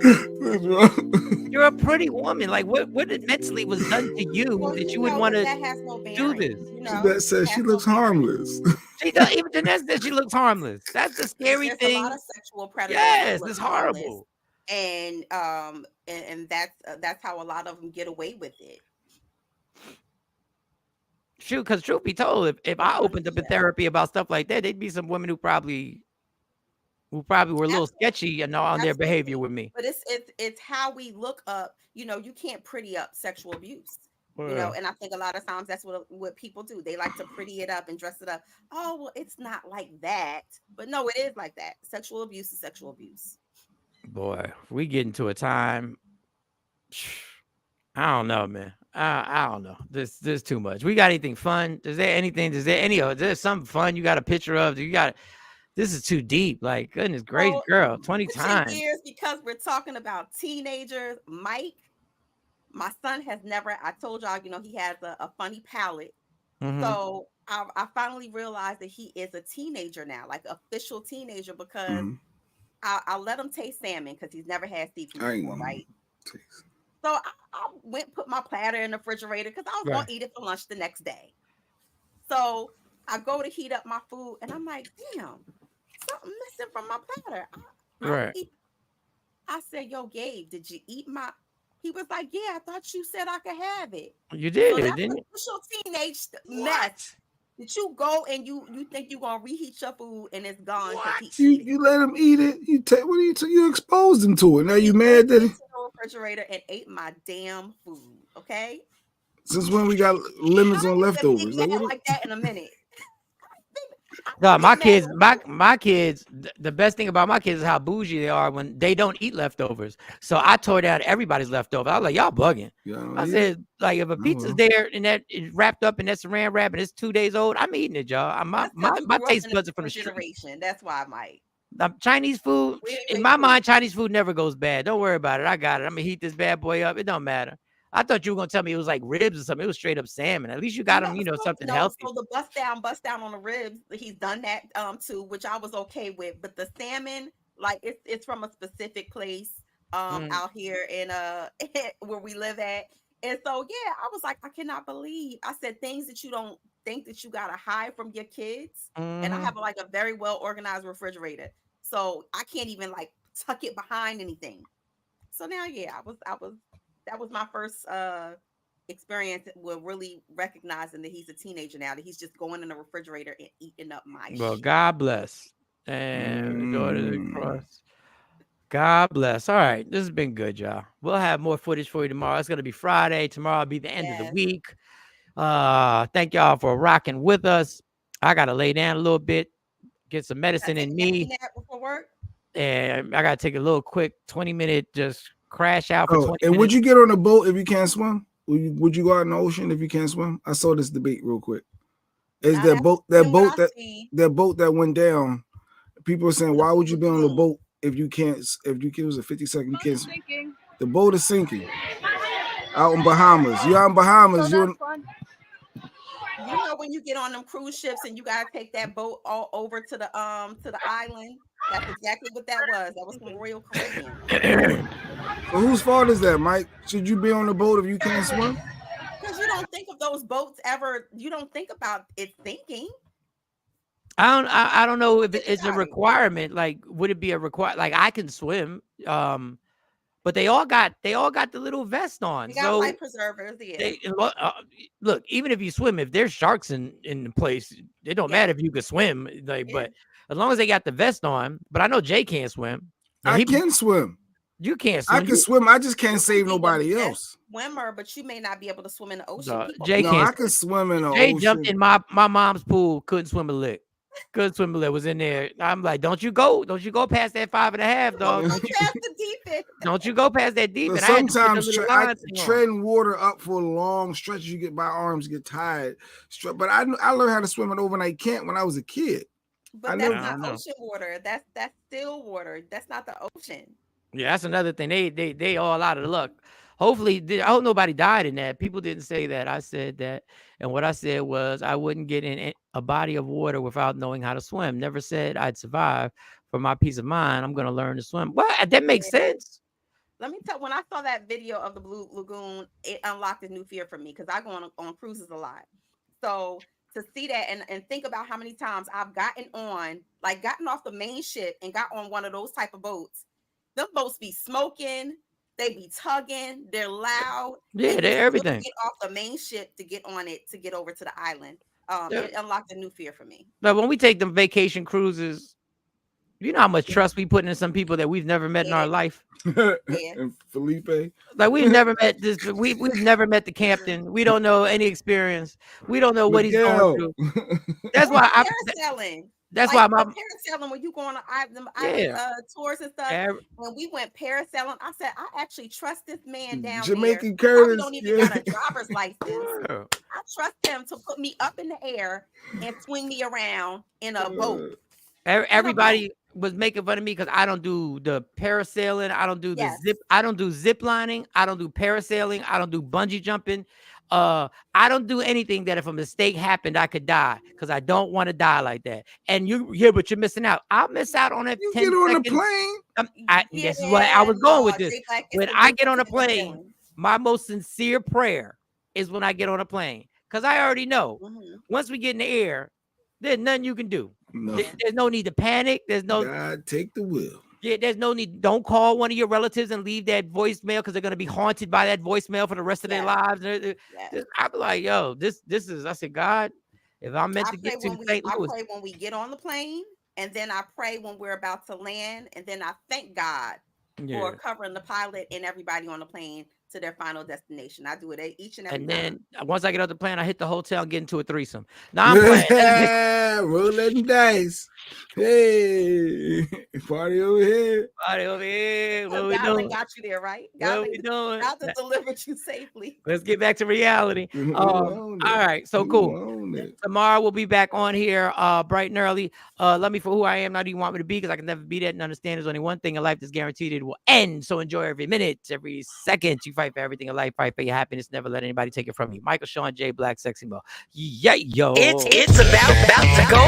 You're a pretty woman. Like what mentally was done to you that you would want to do this? That says she looks harmless. She does. Even Jeanette says she looks harmless. That's the scary thing. A lot of sexual predators. Yes, it's horrible. And that's how a lot of them get away with it. Shoot, because truth be told, if I opened up a therapy about stuff like that, there'd be some women who probably who probably were a little sketchy and on their behavior with me. But it's how we look up. You know, you can't pretty up sexual abuse. You know, and I think a lot of times that's what people do. They like to pretty it up and dress it up. Oh, well, it's not like that. But no, it is like that. Sexual abuse is sexual abuse. Boy, if we get into a time, I don't know, man. I don't know. This too much. We got anything fun? Is there something fun you got a picture of? This is too deep. Like, goodness gracious, girl, 20 times. Years because we're talking about teenagers. Mike, my son has never, I told y'all, you know, he has a funny palate. Mm-hmm. So I finally realized that he is a teenager now, like official teenager, because I let him taste salmon because he's never had seafood before, right? So I went put my platter in the refrigerator because I was going to eat it for lunch the next day. So I go to heat up my food and I'm like, damn, something missing from my platter. I said, yo, Gabe, did you eat my... He was like, yeah, I thought you said I could have it. You did, so that's didn't you? Official teenage mess. Did you go and you think you're going to reheat your food and it's gone? You let him eat it. You exposed him to it. Now you mad that he... to the refrigerator and ate my damn food, okay? Since when we got limits on leftovers? Like that in a minute. No, my kids, the best thing about my kids is how bougie they are when they don't eat leftovers. So I tore down everybody's leftover. I was like, y'all bugging. I said, like, if a pizza's there and that is wrapped up in that saran wrap and it's 2 days old, I'm eating it, y'all. My taste buds are from the generation. That's why I might. Chinese food, in my mind, Chinese food never goes bad. Don't worry about it. I got it. I'm gonna heat this bad boy up. It don't matter. I thought you were gonna tell me it was like ribs or something. It was straight up salmon. At least you got them, something healthy. So the bust down on the ribs, he's done that too, which I was okay with. But the salmon, like it's from a specific place out here in where we live at. And so yeah, I was like, I cannot believe. I said things that you don't think that you gotta hide from your kids. And I have like a very well organized refrigerator. So I can't even like tuck it behind anything. So now yeah, that was my first experience with really recognizing that he's a teenager now, that he's just going in the refrigerator and eating up my shit. God bless. And go to the cross. God bless. All right. This has been good, y'all. We'll have more footage for you tomorrow. It's going to be Friday. Tomorrow will be the end of the week. Thank y'all for rocking with us. I got to lay down a little bit, get some medicine in me. Before work? And I got to take a little quick 20-minute just crash out for 20 minutes. And would you get on a boat if you can't swim? Would you go out in the ocean if you can't swim? I saw this debate real quick. Is that boat that went down? People are saying, why would you be on the boat if you can't? If it was a 50-second, you can't. Sinking. The boat is sinking. Out in Bahamas. You're out in Bahamas. You know when you get on them cruise ships and you gotta take that boat all over to the island. That's exactly what that was. That was from Royal Caribbean. So whose fault is that, Mike? Should you be on the boat if you can't swim? Because you don't think of those boats ever. You don't think about it sinking. I don't know if it's a requirement. Like, would it be a requirement? Like, I can swim, but they all got the little vest on. They got life preservers. Yeah. Look, even if you swim, if there's sharks in the place, it don't matter if you can swim. Like, but as long as they got the vest on. But I know Jay can't swim. I can swim. You can't swim. I can swim. I just can't save nobody else. Swimmer, but you may not be able to swim in the ocean. Jay can't. I can swim in the ocean. Jay jumped jumped in my mom's pool. Couldn't swim a lick. Couldn't swim a lick. Was in there. I'm like, don't you go past that 5.5, dog. Don't you go past that deep end. Sometimes I tread water up for long stretches. You get my arms get tired. But I learned how to swim in overnight camp when I was a kid. But that's not ocean water. That's still water. That's not the ocean. Yeah, that's another thing. They all out of luck. Hopefully, I hope nobody died in that. People didn't say that. I said that. And what I said was I wouldn't get in a body of water without knowing how to swim. Never said I'd survive. For my peace of mind, I'm going to learn to swim. Well, that makes sense. Let me tell, when I saw that video of the Blue Lagoon, it unlocked a new fear for me because I go on cruises a lot. So to see that and think about how many times I've gotten off the main ship and got on one of those type of boats. Them boats be smoking, they be tugging, they're loud. Yeah, they're everything. Get off the main ship to get on it to get over to the island. It unlocked a new fear for me. But when we take them vacation cruises, You know how much trust we put in some people that we've never met in our life. And Felipe, like we've never met this. We've never met the captain. We don't know any experience. We don't know what he's going through. That's why I'm parasailing. That's like, why my parasailing when you go on island tours and stuff. When we went parasailing, I said I actually trust this man down Jamaican there. Curtis. Don't even got a driver's license. I trust him to put me up in the air and swing me around in a boat. Everybody was making fun of me because I don't do the parasailing. I don't do the zip. I don't do zip lining. I don't do parasailing. I don't do bungee jumping. I don't do anything that if a mistake happened, I could die because I don't want to die like that. And but you're missing out. I'll miss out on it. You 10 get on seconds. a plane. This is what I was going with this. When I get on a plane, my most sincere prayer is when I get on a plane because I already know once we get in the air, there's nothing you can do. There's no need to panic. There's no God take the wheel. Yeah, there's no need. Don't call one of your relatives and leave that voicemail because they're gonna be haunted by that voicemail for the rest of their lives. I'm like, yo, this is. I said, God, if I'm meant to get to St. Louis, I pray when we get on the plane, and then I pray when we're about to land, and then I thank God for covering the pilot and everybody on the plane to their final destination. I do it each and every time. And then once I get off the plane, I hit the hotel and get into a threesome. Now I'm playing. Rolling dice. Hey, party over here. Party over here. What we God doing? Got you there, right? What we doing? God delivered you safely. Let's get back to reality. All right, so cool. Tomorrow we'll be back on here bright and early. Let me for who I am, not who you want me to be, because I can never be that and understand there's only one thing in life that's guaranteed it will end. So enjoy every minute, every second. You fight for everything in life, fight for your happiness. Never let anybody take it from you. Michael, Shawn, J Black, Sexy Mo. Yeah, yo. It's about to go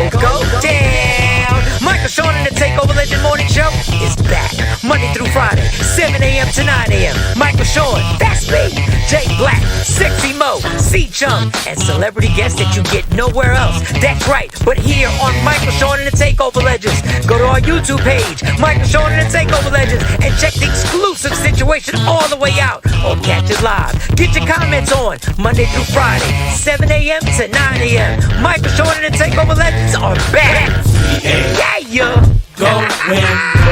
down. Michael, Shawn, and the Takeover Legend Morning Show is back Monday through Friday, 7 a.m. to 9 a.m. Michael, Shawn, that's me. J Black, Sexy Mo, C-Chum, and celebrity guests that you get nowhere else. That's right, but here on Michael, Shawn, and the Takeover Legends. Go to our YouTube page, Michael, Shawn, and the Takeover Legends, and check the exclusive situation all the way out. Or catch it live. Get your comments on Monday through Friday, 7 a.m. to 9 a.m. Michael, Shawn, and the Takeover Legends are back. Yeah, yo. Go win.